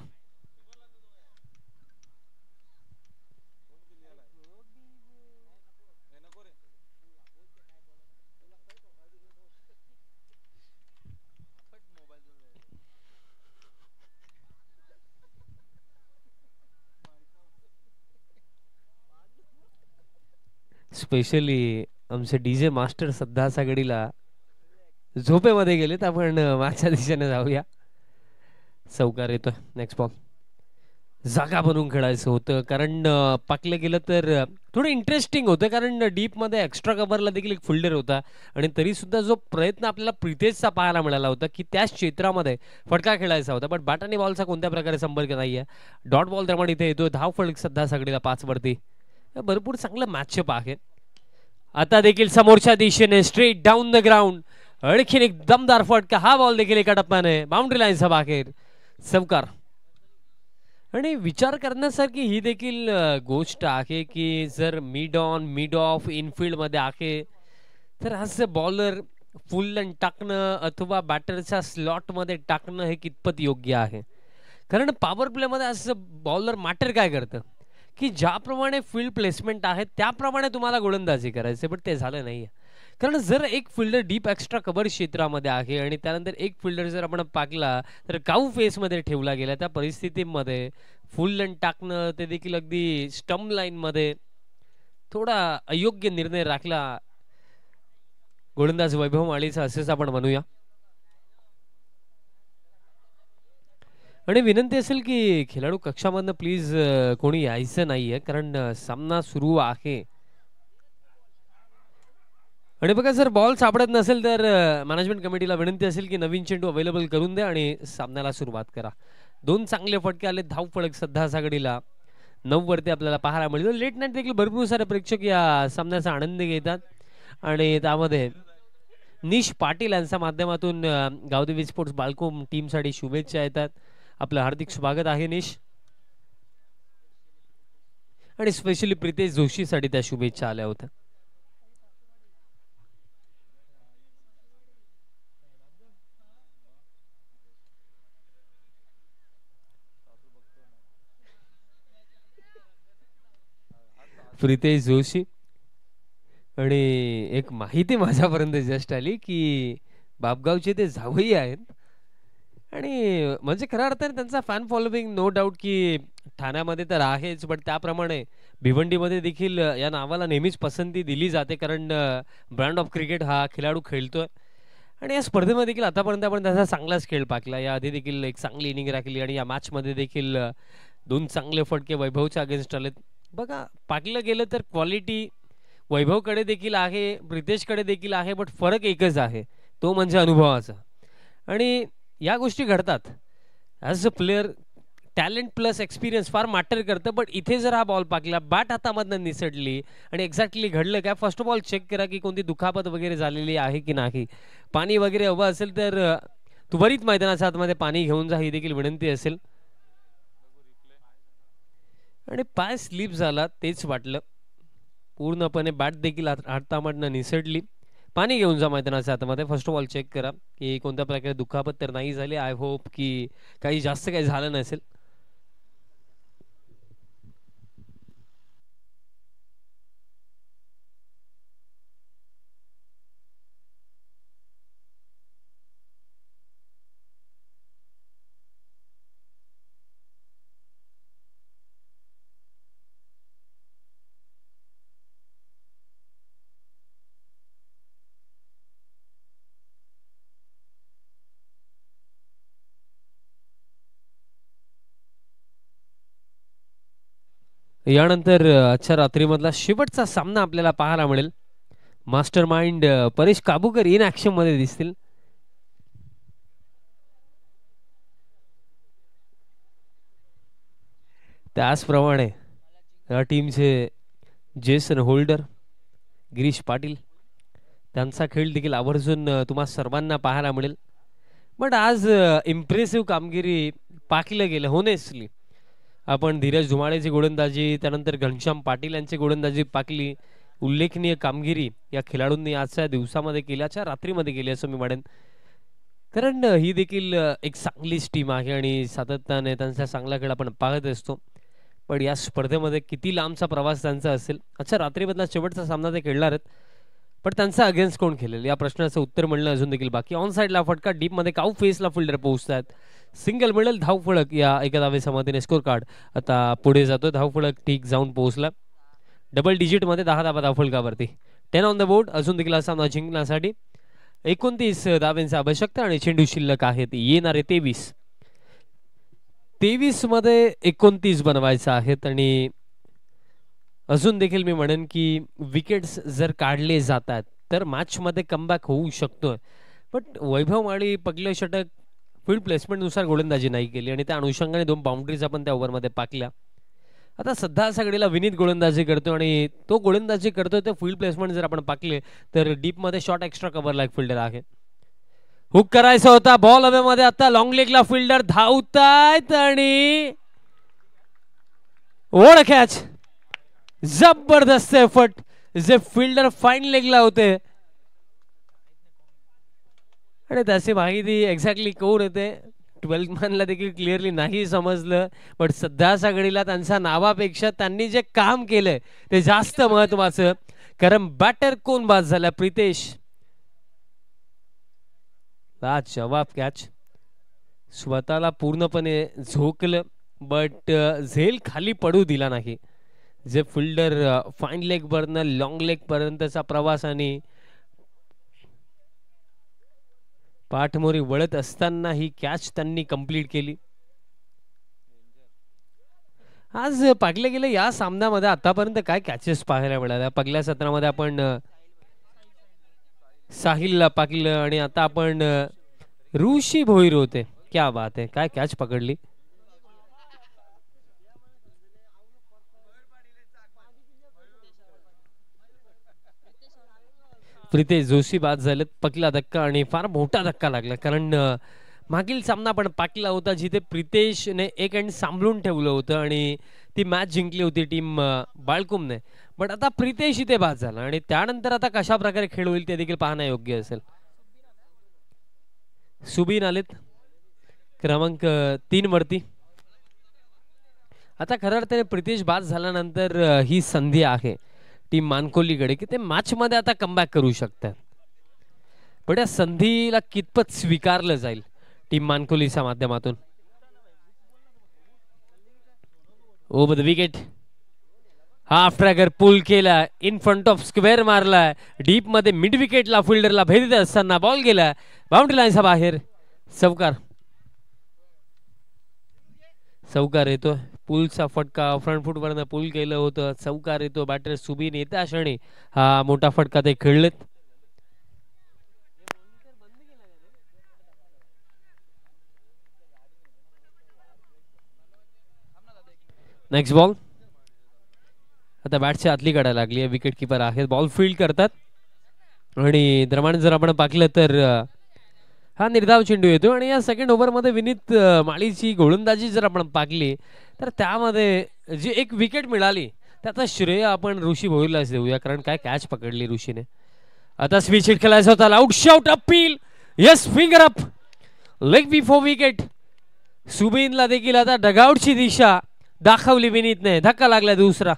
स्पेशली आमचे डीजे मास्टर सध्या सगळीला झोपेमध्ये गेलेत. आपण मागच्या दिशेने जाऊया. चौकार येतोय. Next ball. जागा बनवून खेळायचं होतं कारण पाकलं गेलं तर थोडं इंटरेस्टिंग होतं कारण डीप मध्ये एक्स्ट्रा कव्हरला देखील एक फिल्डर होता आणि तरी सुद्धा जो प्रयत्न आपल्याला प्रितेशचा पाहायला मिळाला होता की त्याच क्षेत्रामध्ये फटका खेळायचा होता. बट बॅट आणि बॉलचा कोणत्या प्रकारे संपर्क नाहीये. डॉट बॉल त्यामुळे इथे येतोय. धाव फलक सध्या सगळीला 5 वरती. भरपूर चांगलं मॅचअप आहे. आता देखील समोरच्या दिशेने स्ट्रेट डाऊन द ग्राउंड आणखीन एक दमदार फटका. हा बॉल देखील एका टप्प्याने बाउंड्री लाईनच्या बाहेर. चौकार. आणि विचार करण्यासारखी ही देखील गोष्ट आहे की जर mid on mid of Enfield मध्ये आहे तर असे बॉलर फुल लेन टाकणं अथवा बॅटरच्या स्लॉट मध्ये टाकणं हे कितपत योग्य आहे. कारण पॉवर प्ले मध्ये असं बॉलर मॅटर काय करतं की ज्याप्रमाणे फील्ड प्लेसमेंट आहे त्याप्रमाणे तुम्हाला गोलंदाजी करायचे. बट ते झालं नाही. कारण जर एक फिल्डर डीप एक्स्ट्रा कव्हर क्षेत्रामध्ये आहे आणि त्यानंतर एक फिल्डर जर आपण पाकला तर काऊ फेसमध्ये ठेवला गेला त्या परिस्थितीमध्ये फुल लेन टाकणं ते देखील अगदी स्टंप लाईन मध्ये थोडा अयोग्य निर्णय राखला गोलंदाज वैभव माळीचा असेच आपण म्हणूया. आणि विनंती असेल की खेळाडू कक्षामधनं प्लीज कोणी यायचं नाहीये कारण सामना सुरू आहे. आणि बघा जर बॉल सापडत नसेल तर मॅनेजमेंट कमिटीला विनंती असेल की नवीन चेंडू अवेलेबल करून द्या आणि सामन्याला सुरुवात करा. 2 चांगले फटके आले. धाव फलक सध्या सागडीला 9 वरती आपल्याला पाहायला मिळतो. लेट नाईट देखील भरपूर सारे प्रेक्षक या सामन्याचा आनंद घेतात आणि त्यामध्ये निश पाटील यांच्या माध्यमातून गावदेवी स्पोर्ट्स बालकोम टीमसाठी शुभेच्छा येतात. आपलं हार्दिक स्वागत आहे निश. आणि स्पेशली प्रितेश जोशीसाठी त्या शुभेच्छा आल्या होत्या. प्रितेश जोशी. आणि एक माहिती माझ्यापर्यंत जस्ट आली की बापगावचे ते जावई आहेत आणि म्हणजे खऱ्या अर्थाने त्यांचा फॅन फॉलोविंग नो डाऊट की ठाण्यामध्ये तर आहेच. बट त्याप्रमाणे भिवंडीमध्ये देखील या नावाला नेहमीच पसंती दिली जाते कारण ब्रँड ऑफ क्रिकेट हा खेळाडू खेळतोय आणि या स्पर्धेमध्ये देखील आतापर्यंत आपण त्याचा चांगलाच खेळ पाकला. या आधी देखील एक चांगली इनिंग राखली आणि या मॅच मध्ये देखील 2 चांगले फटके वैभवच्या अगेन्स्ट आलेत. बघा पाकलं गेलं तर क्वालिटी वैभवकडे देखील आहे, प्रितेशकडे देखील आहे. बट फरक एकच आहे तो म्हणजे अनुभवाचा. आणि या गोष्टी घडतात. As a player talent plus experience फार मॅटर करतं. बट इथे जर हा बॉल पाकला बॅट हातामधनं निसटली आणि एक्झॅक्टली घडलं काय फर्स्ट ऑफ ऑल चेक करा की कोणती दुखापत वगैरे झालेली आहे की नाही. पाणी वगैरे हवं असेल तर त्वरित मैदानाच्या आतमध्ये पाणी घेऊन जा ही देखील विनंती असेल. आणि पाय स्लिप झाला तेच वाटलं. पूर्णपणे बॅट देखील हातामधनं निसटली. पाणी घेऊन जा मैदानाच्या आतमध्ये. फर्स्ट ऑफ ऑल चेक करा की कोणत्या प्रकारे दुखापत तर नाही झाली. आय होप की काही जास्त काही झालं नसेल. यानंतर आजच्या रात्रीमधला शेवटचा सामना आपल्याला पाहायला मिळेल. Master mind Paresh Kabukar in action मध्ये दिसतील. त्याचप्रमाणे या टीमचे जेसन होल्डर गिरीश पाटील, त्यांचा खेळ देखील आवर्जून तुम्हा सर्वांना पाहायला मिळेल. बट आज इम्प्रेसिव्ह कामगिरी पाहिलं गेलं होनेस्टली. आपण धीरज धुमाळेची गोलंदाजी, त्यानंतर घनश्याम पाटील यांची गोलंदाजी पाकली. उल्लेखनीय कामगिरी या खेळाडूंनी आजच्या दिवसामध्ये केल्याच्या रात्रीमध्ये केली असं मी म्हणेन. कारण ही देखील एक चांगलीच टीम आहे आणि सातत्याने त्यांचा चांगला खेळ आपण पाहत असतो. पण या स्पर्धेमध्ये किती लांबचा प्रवास त्यांचा असेल, अच्छा रात्रीमधला शेवटचा सामना ते खेळणार आहेत, पण त्यांचा अगेन्स्ट कोण खेळेल या प्रश्नाचं उत्तर मिळणं अजून देखील बाकी. ऑन साईडला फटका, डीपमध्ये काऊ फेसला फिल्डर पोहोचतात. सिंगल मिळेल, धावफळक या एका धावे समाधीने स्कोर कार्ड आता पुढे जातो. धावफळक ठीक जाऊन पोहोचला डबल डिजिटमध्ये 10 धावा धावफळकावरती. 10 ऑन द बोर्ड. अजून देखील हा सामना जिंकण्यासाठी 29 धाव्यांची आवश्यकता आणि चेंडू शिल्लक आहेत येणारे 23 मध्ये 29 बनवायचा आहेत. आणि अजून देखील मी म्हणेन की विकेट्स जर काढले जातात तर मॅच मध्ये कमबॅक होऊ शकतोय. बट वैभव माळी पहिलं षटक फील्ड प्लेसमेंटनुसार गोलंदाजी नाही केली आणि त्या अनुषंगाने 2 बाउंड्रीज आपण त्या ओव्हरमध्ये पाकल्या. आता सध्या सगळीला विनीत गोलंदाजी करतो आणि तो गोलंदाजी करतोय ते फील्ड प्लेसमेंट जर आपण पाकले तर डीप मध्ये शॉर्ट एक्स्ट्रा कव्हरला एक फिल्डर आहे. हुक करायचा होता बॉल हवे मध्ये. आता लॉंग लेगला फिल्डर धावतायत आणि ओढ कॅच. जबरदस्त एफर्ट जे फिल्डर फाईन लेगला होते आणि त्याची माहिती एक्झॅक्टली कोण येते 12 मॅनला देखील क्लिअरली नाही समजलं. पण सध्या सगळीला त्यांच्या नावापेक्षा त्यांनी जे काम केलंय ते जास्त महत्वाचं. कारण बॅटर कोण बाद झाला, प्रितेश. जवाब कॅच स्वतःला पूर्णपणे झोकलं बट झेल खाली पडू दिला नाही. जे फिल्डर फाईन लेग वरनं लॉंग लेग पर्यंतचा प्रवास आणि पाठमोरी वळत असताना ही कॅच त्यांनी कंप्लीट केली. आज पाकले गेले या सामन्यामध्ये आतापर्यंत काय कॅचेस पाहायला मिळाल्या. पहिल्या सत्रामध्ये आपण साहिलला पाकलं आणि आता आपण ऋषी भोईर होते. क्या बात आहे, काय कॅच पकडली. प्रितेश जोशी बाद झालेत. पकला धक्का आणि फार मोठा धक्का लागला. कारण मागील सामना आपण पाकला होता जिथे प्रितेशने एक एंड सांभाळून ठेवलं होतं आणि ती मॅच जिंकली होती टीम बाळकुमने. बट आता प्रितेश इथे बाद झाला आणि त्यानंतर आता कशा प्रकारे खेळ होईल ते देखील पाहणं योग्य असेल. सुबीन आलेत क्रमांक 3 वरती. आता खरं अर्थाने प्रितेश बाद झाल्यानंतर ही संधी आहे टीम मानकोलीकडे की ते मॅच मध्ये आता कमबॅक करू शकतात. पण या संधीला कितपत स्वीकारलं जाईल टीम मानकोलीच्या माध्यमातून. Over the wicket, half tracker pull केला, इन फ्रंट ऑफ स्क्वेअर मारलाय. डीप मध्ये मिड विकेटला फिल्डरला भेदत असताना बॉल गेला बाउंड्री लाईनच्या बाहेर. चौकार येतो. पुलचा फटका फ्रंट फुट वरनं पुल केलं होतं. चौकार येतो. बॅटर सुबीन येत्या क्षणी हा मोठा फटका ते खेळलेत. Next ball. आता बॅटची आतली काढायला लागली आहे. विकेट किपर आहेत, बॉल फील्ड करतात आणि दरम्यान जर आपण पाहिलं तर हा निर्धाव चेंडू येतो आणि या सेकंड ओव्हर मध्ये विनीत माळीची गोलंदाजी जर आपण पाहिली तर त्यामध्ये जी एक विकेट मिळाली त्याचा श्रेय आपण ऋषी भोईरलाच देऊया. कारण काय कॅच पकडली ऋषीने. आता स्विच हिट खेळायचा होता. Out shot appeal, yes finger up, leg before wicket. सुबीनला देखील आता डगआउटची दिशा दाखवली विनीतने. धक्का लागला दुसरा.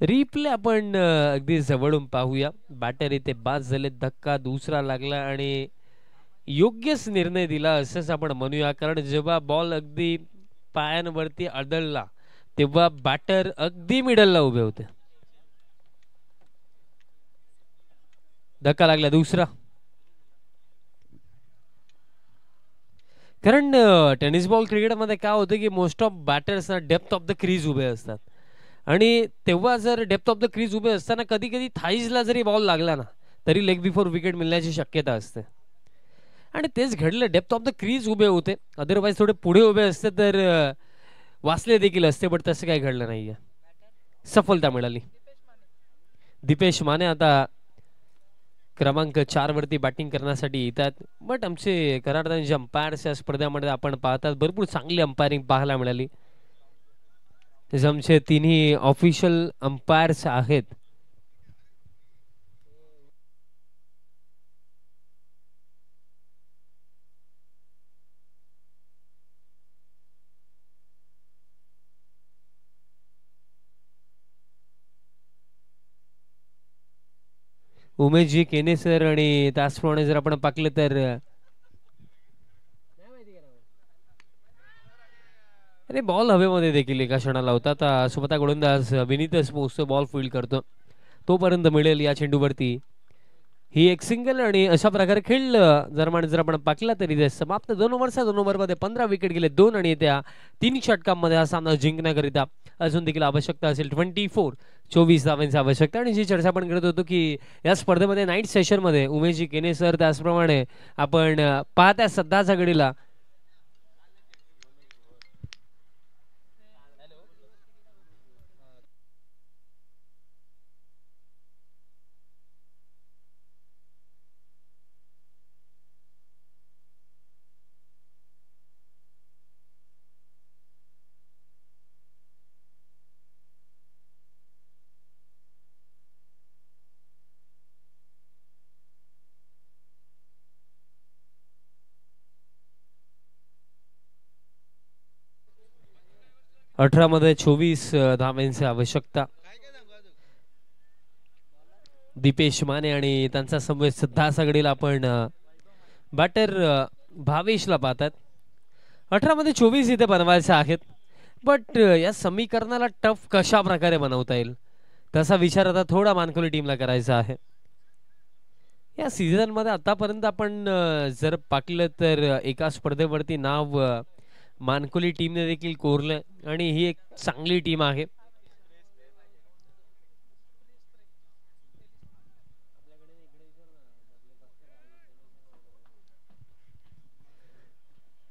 रिप्ले आपण अगदी जवळून पाहूया. बॅटर इथे बाद झाले, धक्का दुसरा लागला आणि योग्यच निर्णय दिला असंच आपण म्हणूया. कारण जेव्हा बॉल अगदी पायांवरती आदळला तेव्हा बॅटर अगदी मिडलला उभे होते. धक्का लागला दुसरा. कारण टेनिस बॉल क्रिकेटमध्ये काय होतं की most of batters depth of the crease उभे असतात आणि तेव्हा जर डेप्थ ऑफ द क्रीज उभे असताना कधी कधी थाईजला जरी बॉल लागला ना तरी लेग बिफोर विकेट मिळण्याची शक्यता असते. आणि तेच घडलं. डेप्थ ऑफ द क्रीज उभे होते, अदरवाईज थोडे पुढे उभे असते तर वाचले देखील असते. बट तसं काही घडलं नाहीये. सफलता मिळाली. दीपेश माने आता क्रमांक 4 वरती बॅटिंग करण्यासाठी येतात. बट आमचे कराडचे अंपायर्स या स्पर्धेमध्ये आपण पाहतात भरपूर चांगली अंपायरिंग पाहायला मिळाली. आमचे तिन्ही ऑफिशियल अंपायर्स आहेत. उमेशजी केने सर आणि त्याचप्रमाणे जर आपण पाहिलं तर अरे बॉल हवेमध्ये देखील एका क्षणाला होता. आता सुमता गोलंदाज विनीतच पोहोचतो, बॉल फील्ड करतो, तोपर्यंत मिळेल या चेंडूवरती ही एक सिंगल. आणि अशा प्रकारे खेळ जर आपण पाहिला तरी ते समाप्त. 2 ओव्हरमध्ये 15 विकेट गेले 2 आणि त्या 3 षटकांमध्ये हा सामना जिंकण्याकरिता अजून देखील आवश्यकता असेल 24 धावांची आवश्यकता. आणि जी चर्चा आपण करत होतो की या स्पर्धेमध्ये नाईट सेशनमध्ये उमेशजी केने सर त्याचप्रमाणे आपण पाहत्या सध्याच्या घडीला 18 मध्ये 24 धावांची आवश्यकता. दीपेश माने आणि त्यांचा समवेत सध्या सगळीला आपण बॅटर भावेशला पाहतात. 18 मध्ये 24 इथे बनवायचे आहेत. बट या समीकरणाला टफ कशा प्रकारे बनवता येईल तसा विचार आता थोडा मानकोली टीमला करायचा आहे. या सीझन मध्ये आतापर्यंत आपण जर पाहिलं तर एका स्पर्धेवरती नाव मानकोली टीमने देखील कोरलं आणि ही एक चांगली टीम आहे.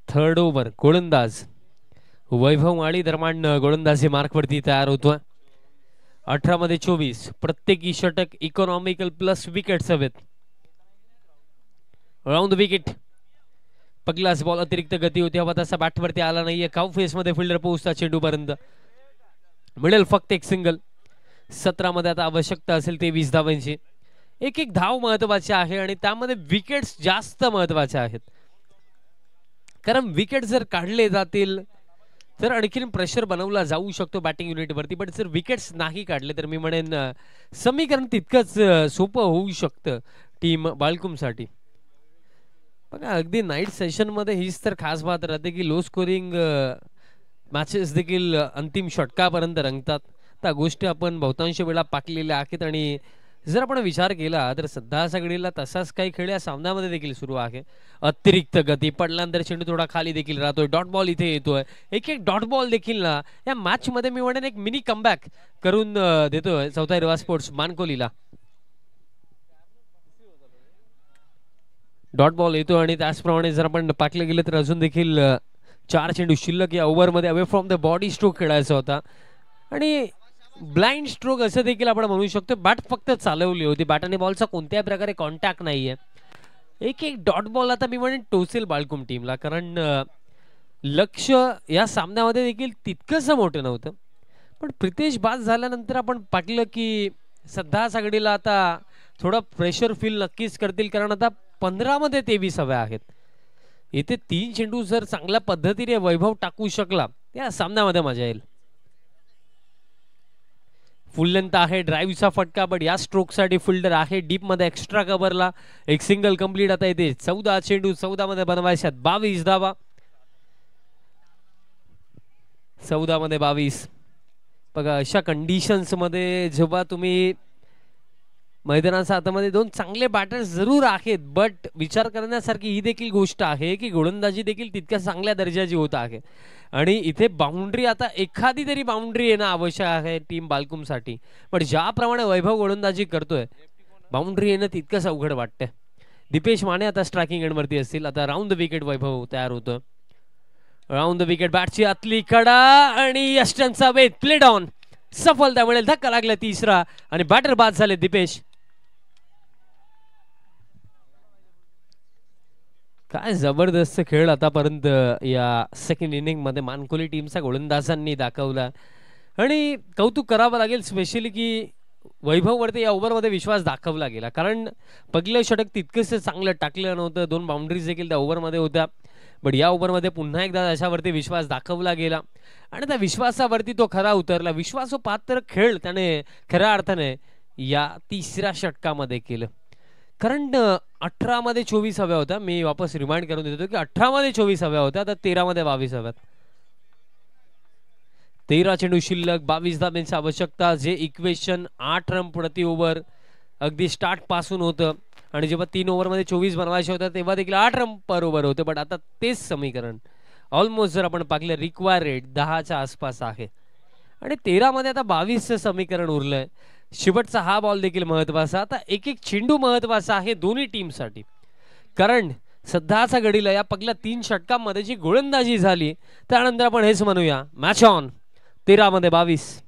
थर्ड ओव्हर गोलंदाज वैभव माळी दरम्यान गोलंदाजी मार्कवरती तयार होतोय. 18 मध्ये 24 प्रत्येकी षटक इकॉनॉमिकल प्लस विकेट्स हवेत. राऊंड विकेट पहिलाच बॉल अतिरिक्त गती होती, हवा तसा बॅटवरती आला नाहीये. काउ फेस मध्ये फिल्डर पोहोचता चेंडू पर्यंत मिळेल फक्त एक सिंगल. 17 मध्ये आता आवश्यकता असेल 23 धावांची. एक एक धाव महत्वाची आहे आणि त्यामध्ये विकेट्स जास्त महत्वाचे आहेत. कारण विकेट जर काढले जातील तर आणखीन प्रेशर बनवला जाऊ शकतो बॅटिंग युनिट वरती. बट जर विकेट्स नाही काढले तर मी म्हणेन समीकरण तितकंच सोपं होऊ शकतं टीम बाळकुम साठी. बघा अगदी नाईट सेशन मध्ये हीच तर खास बात राहते की लो स्कोरिंग मॅचेस देखील अंतिम षटकापर्यंत रंगतात. त्या गोष्टी आपण बहुतांश वेळा पाकलेल्या आहेत. आणि जर आपण विचार केला तर सध्या सगळीला तसाच काही खेळ या सामन्यामध्ये देखील सुरू आहे. अतिरिक्त गती पडल्यानंतर चेंडू थोडा खाली देखील राहतोय. डॉट बॉल इथे येतोय. एक एक डॉट बॉल देखील ना या मॅच मध्ये मी म्हणेन एक मिनी कमबॅक करून देतोय चौथा हिरवा स्पोर्ट्स मानकोलीला. डॉट बॉल येतो आणि त्याचप्रमाणे जर आपण पाकले गेले तर अजून देखील 4 चेंडू शिल्लक या ओव्हर मध्ये away from the body stroke खेळायचा होता. आणि ब्लाइंड स्ट्रोक असं देखील आपण म्हणू शकतो. बॅट फक्त चालवली होती, बॅट आणि बॉलचा कोणत्याही प्रकारे कॉन्टॅक्ट नाहीये. एक एक डॉट बॉल आता मी म्हणेन टोचेल बाळकुम टीमला. कारण लक्ष या सामन्यामध्ये देखील तितकंसं मोठं नव्हतं. पण प्रितेश बाद झाल्यानंतर आपण पाहिलं की सध्या सगळीला आता थोडं प्रेशर फील नक्कीच करतील. कारण आता 15 मध्ये 23 हव्या आहेत. इथे 3 चेंडू जर चांगल्या पद्धतीने वैभव टाकू शकला या सामन्यामध्ये मजा येईल. फुल लेंथ आहे, ड्राईव्हचा फटका. बट या स्ट्रोक साठी फिल्डर आहे डीप मध्ये एक्स्ट्रा कव्हरला. एक सिंगल कंप्लीट आता येते. 14 चेंडू 14 मध्ये बनवायच्यात 22 धावा. 14 मध्ये 22. बघा अशा कंडिशन्स मध्ये जेव्हा तुम्ही मैदानाच्या हातामध्ये 2 चांगले बॅटर्स जरूर आहेत. बट विचार करण्यासारखी ही देखील गोष्ट आहे की गोलंदाजी देखील तितक्या चांगल्या दर्जाची होत आहे. आणि इथे बाउंड्री आता एखादी तरी बाउंड्री येणं आवश्यक आहे टीम बाळकुम साठी. पण ज्याप्रमाणे वैभव गोलंदाजी करतोय बाउंड्री येणं तितकंच अवघड वाटतंय. दीपेश माने आता स्ट्रायकिंग एंड वरती असतील. आता राऊंड द विकेट वैभव तयार होतं. राऊंड द विकेट बॅटची आतली कडा आणि यष्टनचा वेध प्लेड ऑन. सफलता मिळेल. धक्का लागला तिसरा आणि बॅटर बाद झाले दीपेश. काय जबरदस्त खेळ आतापर्यंत या सेकंड इनिंग मध्ये मानकोली टीमचा गोलंदाजांनी दाखवला आणि कौतुक करावं लागेल स्पेशली की वैभववरती या ओव्हरमध्ये विश्वास दाखवला गेला. कारण पहिलं षटक तितकंच चांगलं टाकलं नव्हतं, 2 बाउंड्रीज देखील त्या ओव्हरमध्ये होत्या. बट या ओव्हरमध्ये पुन्हा एकदा त्याच्यावरती विश्वास दाखवला गेला आणि त्या विश्वासावरती तो खरा उतरला. विश्वासोपात्र खेळ त्याने खऱ्या अर्थाने या तिसऱ्या षटकामध्ये केलं. कारण 18 मध्ये 24 हव्या होत्या. मी वापस रिमाइंड करून देतो की 18 मध्ये 24 हव्या होत्या, तर 13 मध्ये 22 हव्यात. 13 चेंडू शिल्लक, 22 धाब्यांची आवश्यकता. जे इक्वेशन 8 रन प्रति ओव्हर अगदी स्टार्ट पासून होतं आणि जेव्हा 3 ओव्हरमध्ये 24 बनवायचे होते तेव्हा देखील 8 रन पर ओव्हर होते. बट आता तेच समीकरण ऑलमोस्ट जर आपण पाहिलं रिक्वायर रेट 10च्या आसपास आहे आणि 13 मध्ये आता 22चं समीकरण उरलंय. शेवटचा हा बॉल देखील महत्वाचा. आता एक एक चेंडू महत्वाचा आहे दोन्ही टीमसाठी. कारण सध्याच्या घडीला या पहिल्या 3 षटकांमध्ये जी गोलंदाजी झाली त्यानंतर आपण हेच म्हणूया मॅच ऑन. 13 मध्ये 22.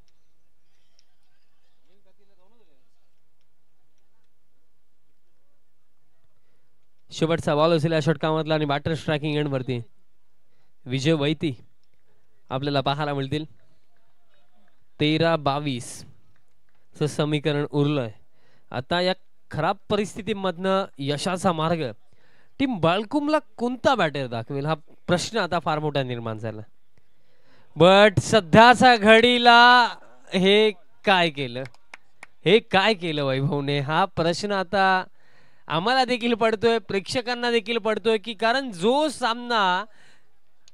शेवटचा बॉल असेल या षटकामधला आणि बॅटर स्ट्रायकिंग एंड वरती विजय वैती आपल्याला पाहायला मिळतील. 13-22 चं समीकरण उरलंय. आता या खराब परिस्थितीमधनं यशाचा मार्ग टीम बाळकुमला कोणता बॅटर दाखवेल हा प्रश्न आता फार मोठा निर्माण झाला. बट सध्याच्या घडीला हे काय केलं वैभवने हा प्रश्न आता आम्हाला देखील पडतोय, प्रेक्षकांना देखील पडतोय की कारण जो सामना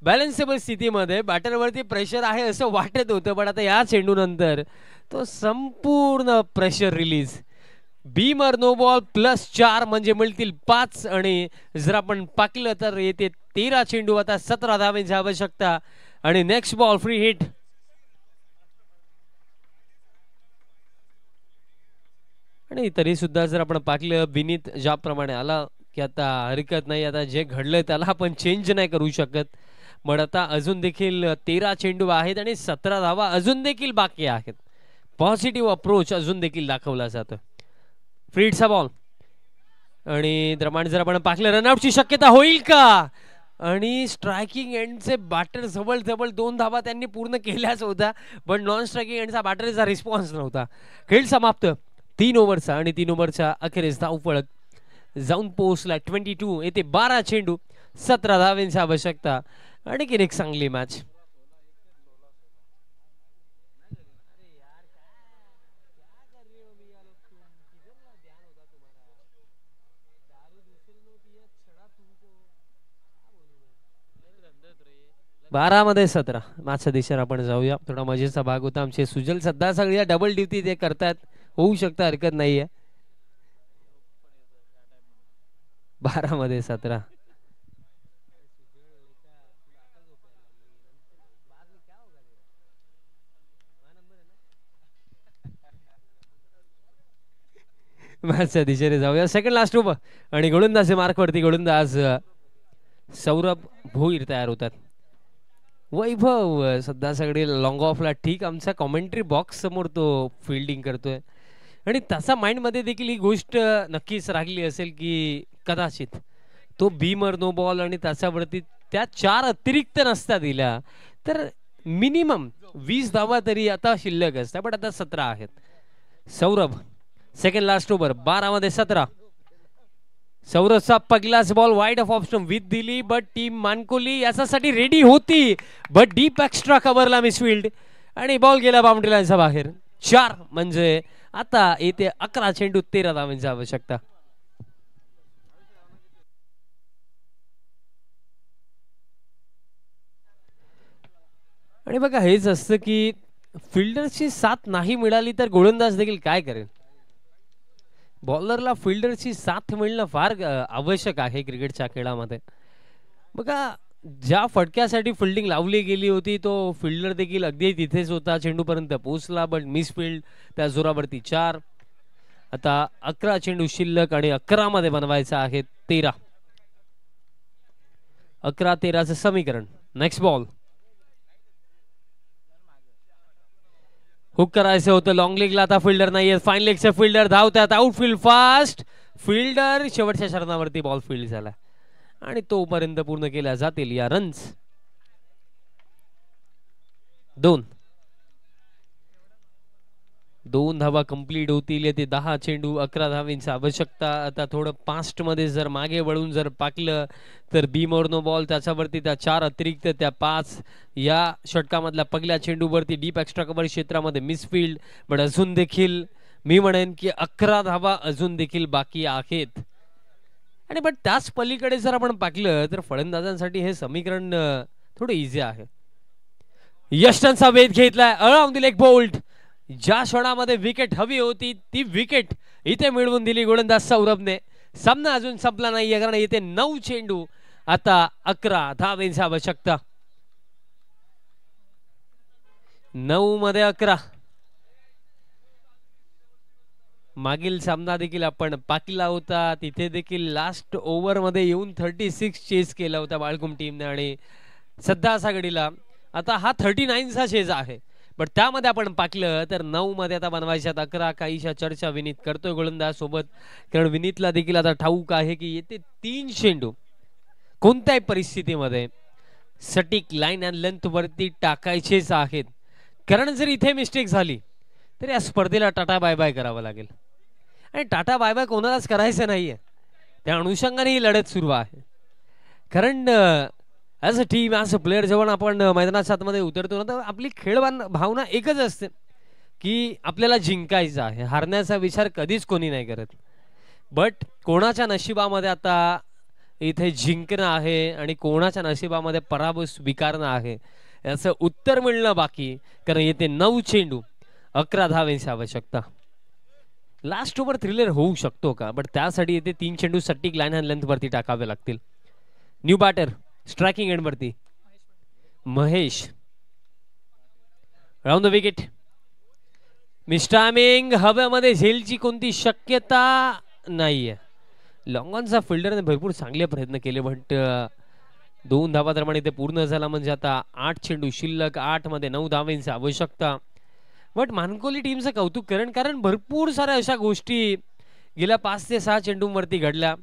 बॅलन्सेबल स्थितीमध्ये बॅटरवरती प्रेशर आहे असं वाटत होतं, पण आता या चेंडू नंतर तो संपूर्ण pressure release. Beamer no ball +4 म्हणजे मिळतील 5 आणि जर आपण पाकलं तर येते 13 चेंडू. आता 17 धावांची आवश्यकता आणि नेक्स्ट बॉल फ्री हिट. आणि तरी सुद्धा जर आपण पाकलं विनीत ज्याप्रमाणे आला की आता हरकत नाही, आता जे घडलंय त्याला आपण चेंज नाही करू शकत. पण आता अजून देखील 13 चेंडू आहेत आणि 17 धावा अजून देखील बाकी आहेत. पॉझिटिव्ह अप्रोच अजून देखील दाखवला जातो. फ्रीडचा बॉल आणि दरम्यान जर आपण पाकलं रनआउटची शक्यता होईल का आणि स्ट्रायकिंग एंडचे बॅटर जवळ 2 धावा त्यांनी पूर्ण केल्याच होत्या, पण नॉन स्ट्रायकिंग एंडचा बॅटरचा रिस्पॉन्स नव्हता. खेळ समाप्त 3 ओव्हरचा आणि 3 ओव्हरच्या अखेरीस धावफलक जाऊन पोहोचला 22. येथे 12 चेंडू 17 धावांची आवश्यकता आणि एक चांगली मॅच. बारा मध्ये 17 मॅचच्या दिशेने आपण जाऊया. थोडा मजेचा भाग होता. आमचे सुजल सध्या सगळ्या डबल ड्युटी ते करतात, होऊ शकतं, हरकत नाहीये. 12 मध्ये 17 मॅचच्या दिशेने जाऊया. सेकंड लास्ट ओव्हर आणि गोलंदाज मार्कवरती गोलंदाज सौरभ भोईर तयार होतात. वैभव सध्या सगळे लॉंग ऑफला ठीक आमच्या कॉमेंट्री बॉक्स समोर तो फिल्डिंग करतोय आणि त्याचा माइंडमध्ये देखील ही गोष्ट नक्कीच राहिली असेल की कदाचित तो बीमर नो बॉल आणि त्याच्यावरती त्या 4 अतिरिक्त नसता दिल्या तर मिनिमम 20 धावा तरी आता शिल्लक असतात, पण आता 17 आहेत. सौरभ सेकंड लास्ट ओव्हर 12 मध्ये 17. सौरभचा पहिलाच ball wide of option with दिली, बट टीम मानकोली याच्यासाठी रेडी होती, बट डीप एक्स्ट्रा कव्हरला मिसफिल्ड आणि बॉल गेला बाउंड्री लाईनच्या बाहेर. 4 म्हणजे आता येते 11 चेंडू 13 धावांची आवश्यकता. आणि बघा हेच असतं की फिल्डरची साथ नाही मिळाली तर गोलंदाज देखील काय करेल. बॉलरला फिल्डरची साथ मिळणं फार आवश्यक आहे क्रिकेटच्या खेळामध्ये. बघा ज्या फटक्यासाठी फिल्डिंग लावली गेली होती तो फिल्डर देखील अगदी तिथेच होता, चेंडूपर्यंत पोहोचला, बट मिसफिल्ड त्या जोरावरती 4. आता 11 चेंडू शिल्लक आणि 11 मध्ये बनवायचा आहे 13. 11-13 समीकरण. नेक्स्ट बॉल हुक करायचं होतं लॉंग लेगला, आता फिल्डर नाहीये. फाईन लेगचे फिल्डर धावतात, आउटफील्ड फास्ट. फिल्डर शेवटच्या शरणावरती बॉल फील्ड झाला आणि तोपर्यंत पूर्ण केल्या जातील या रन्स. 2 धावा कंप्लीट होतील. येते 10 चेंडू 11 धावांची आवश्यकता. आता थोडं फास्ट मध्ये जर मागे वळून जर पाकलं तर बी मोरनो बॉल, त्याच्यावरती त्या 4 अतिरिक्त त्या 5 या षटकामधल्या पहिल्या चेंडूवरती डीप एक्स्ट्रा कव्हर क्षेत्रामध्ये मिसफील्ड. पण अजून देखील मी म्हणेन की 11 धावा अजून देखील बाकी आहेत. आणि पण त्याच पलीकडे जर आपण पाकलं तर फलंदाजांसाठी हे समीकरण थोडं इझी आहे. यष्टनचा वेध घेतलाय अराउंड द लेग बोल्ट. ज्या क्षणामध्ये विकेट हवी होती ती विकेट इथे मिळवून दिली गोलंदाज सौरभने. सामना अजून संपला नाहीये कारण इथे 9 चेंडू आता 11 धावांची आवश्यकता. 9 मध्ये 11. मागील सामना देखील आपण पाकिला होता, तिथे देखील लास्ट ओव्हर मध्ये येऊन 36 चेस केला होता बाळकुम टीमने आणि सध्या असा घडीला आता हा 39चा चेस आहे. पण त्यामध्ये आपण पाकलं तर 9 मध्ये आता बनवायच्यात 11. काहीशा चर्चा विनीत करतोय गोलंदाज सोबत, कारण विनीतला देखील आता ठाऊक आहे की येते 3 चेंडू कोणत्याही परिस्थितीमध्ये सटीक लाईन अँड लेंथ वरती टाकायचेच आहेत. कारण जर इथे मिस्टेक झाली तर या स्पर्धेला टाटा बाय बाय करावं लागेल आणि टाटा बाय बाय कोणालाच करायचं नाहीये. त्या अनुषंगाने ही लढत सुरू आहे. कारण as a team as a player जेव्हा आपण मैदानाच्या आतमध्ये उतरतो ना तर आपली खेळ भावना एकच असते की आपल्याला जिंकायचं आहे. हारण्याचा विचार कधीच कोणी नाही करत. बट कोणाच्या नशिबामध्ये आता इथे जिंकणं आहे आणि कोणाच्या नशिबामध्ये पराभव स्वीकारणं आहे याचं उत्तर मिळणं बाकी. कारण येते 9 चेंडू 11 धावांची आवश्यकता. लास्ट ओव्हर थ्रिलर होऊ शकतो का? बट त्यासाठी येते 3 चेंडू सटीक लाईन अँड लेंथ वरती टाकावे लागतील. न्यू बॅटर स्ट्रायकिंग एंड वरती Mahesh. Round the wicket. Mistiming हवेमध्ये झेलची कोणती शक्यता नाहीये. लॉंगॉनचा फिल्डरने भरपूर चांगले प्रयत्न केले बट 2 धावा दरम्यान इथे पूर्ण झाला. म्हणजे आता 8 चेंडू शिल्लक, 8 मध्ये 9 धावांची आवश्यकता. बट मानकोली टीमचं कौतुक करण, कारण भरपूर साऱ्या अशा गोष्टी गेल्या 5 ते 6 चेंडूंवरती घडल्या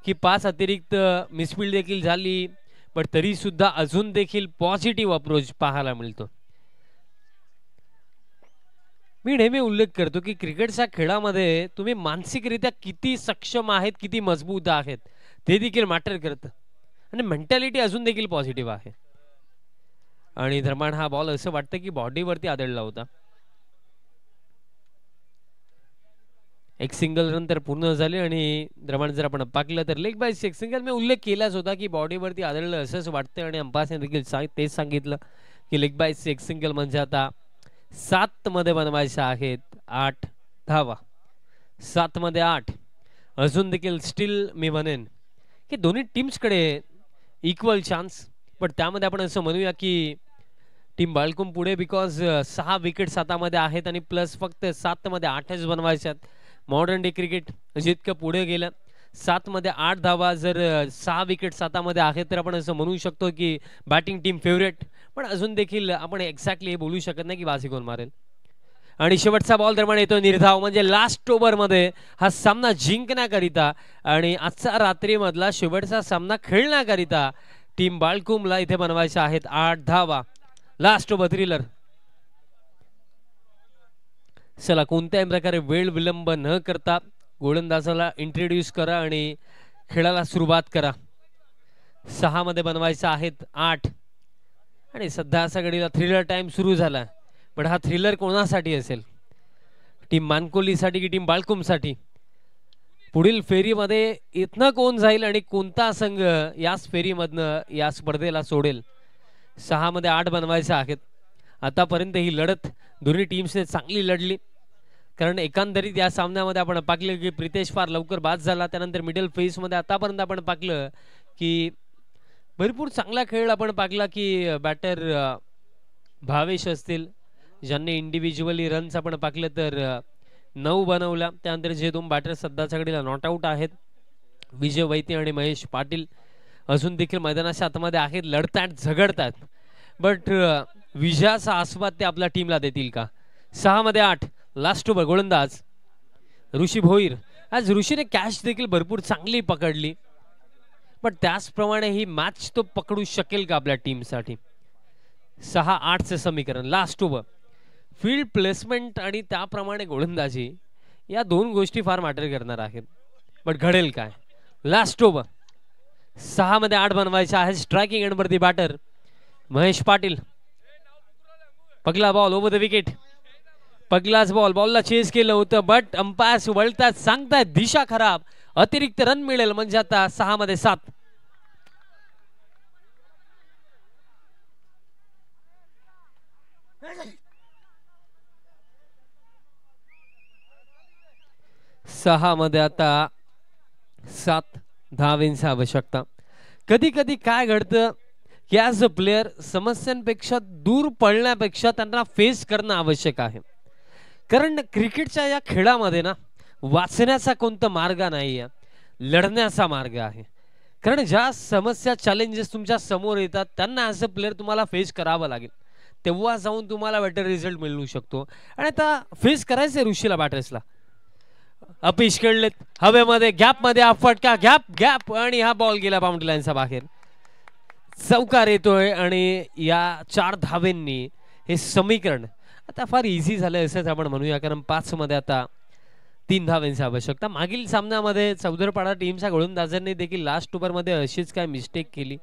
की 5 अतिरिक्त मिसफील्ड देखील झाली. पण तरी सुद्धा अजून देखील पॉझिटिव्ह अप्रोच पाहायला मिळतो. मी नेहमी उल्लेख करतो की क्रिकेटच्या खेळामध्ये तुम्ही मानसिकरित्या किती सक्षम आहेत, किती मजबूत आहेत ते देखील मॅटर करतं आणि मेंटॅलिटी अजून देखील पॉझिटिव्ह आहे. आणि दरम्यान हा बॉल असं वाटतं की बॉडीवरती आदळला होता. एक सिंगल रन तर पूर्ण झाले आणि दरम्यान जर आपण पाकलं तर लेग बाय एक सिंगल मी उल्लेख केलाच होता की बॉडीवरती आदळलं असंच वाटतं आणि अंपायरने देखील तेच सांगितलं की लेग बाय एक सिंगल म्हणजे आता 7 मध्ये बनवायचे आहेत 8 धावा. 7 मध्ये 8. अजून देखील स्टील मी म्हणेन की दोन्ही टीम्सकडे इक्वल चान्स. पण त्यामध्ये आपण असं म्हणूया की टीम बाळकुम पुढे बिकॉज 6 विकेट हातामध्ये आहेत आणि प्लस फक्त 7 मध्ये 8च बनवायचे आहेत. मॉडर्न डे क्रिकेट जितकं पुढे गेलं 7 मध्ये 8 धावा जर 6 विकेट हातामध्ये आहेत तर आपण असं म्हणू शकतो की बॅटिंग टीम फेवरेट. पण अजून देखील आपण एक्झॅक्टली हे बोलू शकत नाही की बाजी कोण मारेल. आणि शेवटचा बॉल दरम्यान येतो निर्धाव, म्हणजे लास्ट ओव्हर मध्ये हा सामना जिंकण्याकरिता आणि आजचा रात्री मधला शेवटचा सामना खेळण्याकरिता टीम बाळकुमला इथे बनवायच्या आहेत 8 धावा. Last over thriller. चला कोणत्याही प्रकारे वेळ विलंब न करता गोलंदाजाला इंट्रोड्यूस करा आणि खेळाला सुरुवात करा. 6 मध्ये बनवायचा आहेत 8 आणि सध्या असा घडीला थ्रिलर टाइम सुरू झाला. पण हा थ्रिलर कोणासाठी असेल? टीम मानकोलीसाठी की टीम बाळकुमसाठी? पुढील फेरीमध्ये इथनं कोण जाईल आणि कोणता संघ याच फेरीमधनं या स्पर्धेला सोडेल? 6 मध्ये 8 बनवायचे आहेत. आतापर्यंत ही लढत दोन्ही टीम्सने चांगली लढली, कारण एकंदरीत या सामन्यामध्ये आपण पाहिलं की प्रितेश फार लवकर बाद झाला. त्यानंतर मिडल फेज मध्ये आतापर्यंत आपण पाहिलं की भरपूर चांगला खेळ आपण पाहिला की बॅटर भावेश असतील ज्यांनी इंडिव्हिज्युअली रन्स आपण पाहिलं तर 9 बनवला. त्यानंतर जे 2 बॅटर सध्याच्या घडीला नॉट आउट आहेत विजय वैते आणि महेश पाटील अजून देखील मैदानाच्या आतमध्ये आहेत, लढतात झगडतात. बट विजयाचा आस्वाद ते आपल्या टीमला देतील का? 6 मध्ये 8 लास्ट ओव्हर गोलंदाज ऋषी भोईर. आज ऋषीने कॅच देखील भरपूर चांगली पकडली, पण त्याचप्रमाणे ही मॅच तो पकडू शकेल का आपल्या टीमसाठी. 6-8चे समीकरण. लास्ट ओव्हर फील्ड प्लेसमेंट आणि त्याप्रमाणे गोलंदाजी या दोन गोष्टी फार मॅटर करणार आहेत, पण घडेल काय. लास्ट ओव्हर 6 मध्ये 8 बनवायचे आहे. स्ट्रायकिंग एंडवरती बॅटर महेश पाटील. पगला बॉल ओव्हर द विकेट. पगलाच बॉलला चेस केलं होतं, बट अंपायर्स वळतात, सांगतायत दिशा खराब, अतिरिक्त रन मिळेल. म्हणजे आता 6 मध्ये 7. सहा मध्ये आता 7 धावेंची आवश्यकता. कधी कधी काय घडतं की ॲज अ प्लेयर समस्यांपेक्षा दूर पळण्यापेक्षा त्यांना फेस करणं आवश्यक आहे. कारण क्रिकेटच्या या खेळामध्ये ना वाचण्याचा कोणता मार्ग नाही आहे, लढण्याचा मार्ग आहे. कारण ज्या समस्या चॅलेंजेस तुमच्या समोर येतात त्यांना ॲज अ प्लेयर तुम्हाला फेस करावं लागेल, तेव्हा जाऊन तुम्हाला बेटर रिझल्ट मिळू शकतो. आणि आता फेस करायचंय ऋषीला बॅटर्सला. अपिश खेळलेत हवेमध्ये, गॅप मध्ये फटका, गॅप आणि हा बॉल गेला बाउंड्री लाईनच्या बाहेर. चौकार येतोय आणि या 4 धावेंनी हे समीकरण आता फार इझी झालंय असंच आपण म्हणूया. कारण 5 मध्ये आता 3 धावेंची आवश्यकता. मागील सामन्यामध्ये चौदरपाडा टीमच्या गोलंदाजांनी देखील लास्ट ओव्हरमध्ये अशीच काय मिस्टेक केली.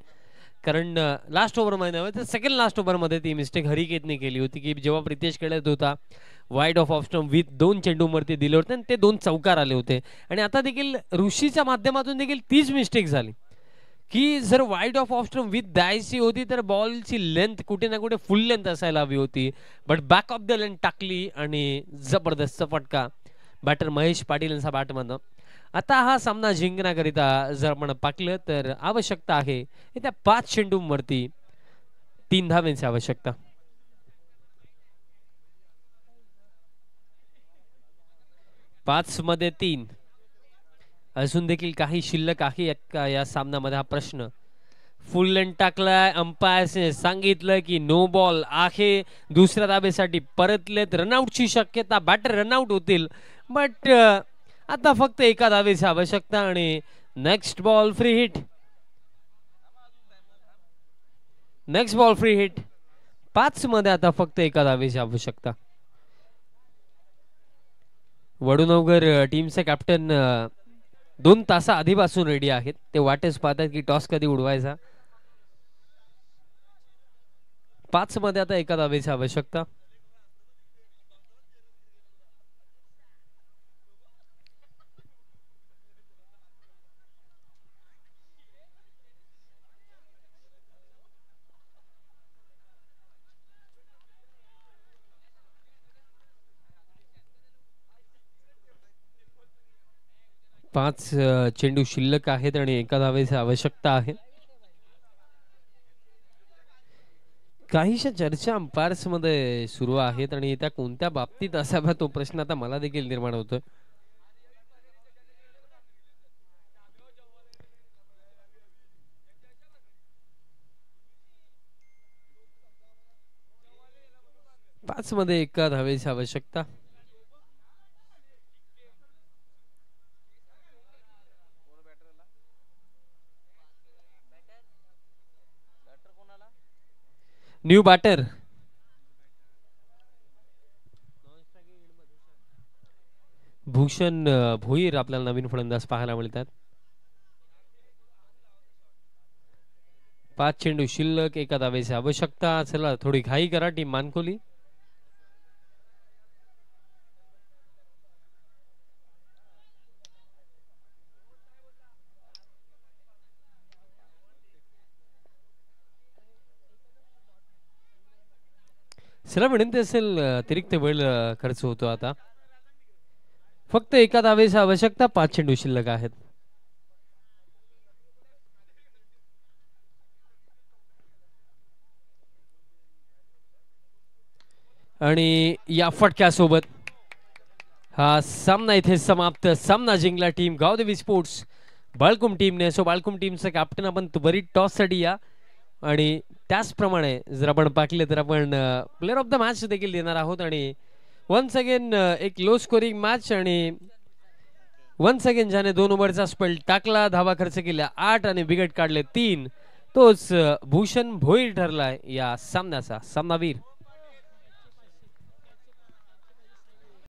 कारण लास्ट ओव्हरमध्ये नव्हे तर सेकंड लास्ट ओव्हरमध्ये ती मिस्टेक हरिकेतने केली होती की जेव्हा प्रितेश खेळत होता वाईड ऑफ स्टंप विथ 2 चेंडूवरती दिले होते आणि ते 2 चौकार आले होते. आणि आता देखील ऋषीच्या माध्यमातून देखील तीच मिस्टेक झाली की जर वाईड ऑफ स्टंप विथ द्यायची होती तर बॉलची लेंथ कुठे ना कुठे फुल लेंथ असायला हवी होती, but back of the length टाकली आणि जबरदस्त फटका बॅटर महेश पाटील यांचा बॅटमधनं. आता हा सामना जिंकण्याकरिता जर आपण पाकलं तर आवश्यकता आहे त्या 5 चेंडूंवरती 3 धावेंची आवश्यकता. पाच मध्ये 3 अजून देखील काही शिल्लक आहे या सामन्यामध्ये. हा प्रश्न फुल लेंथ टाकलाय, अंपायरने सांगितलं की नो बॉल आहे, दुसऱ्या धाबेसाठी परतलेत. रनआउटची शक्यता, बॅटर रनआउट होतील, बट आता फक्त एका धावेची आवश्यकता आणि next ball free hit. Next ball free hit. 5 मध्ये आता फक्त एका धावेची आवश्यकता. वडुनवगर टीमचे कॅप्टन 2 तासा आधीपासून रेडी आहेत. ते वाटच पाहतात की टॉस कधी उडवायचा. 5 मध्ये आता एका धावेची आवश्यकता. पाच चेंडू शिल्लक आहेत आणि एका धावेची आवश्यकता आहे. काहीशा चर्चा अंपायर्स मध्ये सुरू आहेत आणि त्या कोणत्या बाबतीत असावा तो प्रश्न आता मला देखील निर्माण होतोय. पाच मध्ये एका धावेची आवश्यकता. न्यू बॅटर भूषण भोईर आपल्याला नवीन फलंदाज पाहायला मिळतात. 5 चेंडू शिल्लक, एका धावेची आवश्यकता. चला थोडी घाई करा टीम मानकोली. चला विनंती असेल अतिरिक्त वेळ खर्च होतो. आता फक्त एका धावेची आवश्यकता. 5 चेंडू शिल्लक आहेत. आणि या फटक्यासोबत हा सामना इथे समाप्त. सामना जिंकला टीम गावदेवी स्पोर्ट्स बाळकुम टीमने. सो बाळकुम टीमचा कॅप्टन आपण त्वरित टॉस साठी या आणि त्याचप्रमाणे जर आपण पाहिले तर आपण प्लेअर ऑफ द मॅच देखील देणार आहोत आणि वन्स अगेन एक लो स्कोरिंग मॅच आणि वन्स अगेन ज्याने 2 ओव्हरचा स्पेल टाकला, धावा खर्च केल्या 8 आणि विकेट काढले 3, तोच भूषण भोईर ठरलाय या सामन्याचा सामनावीर.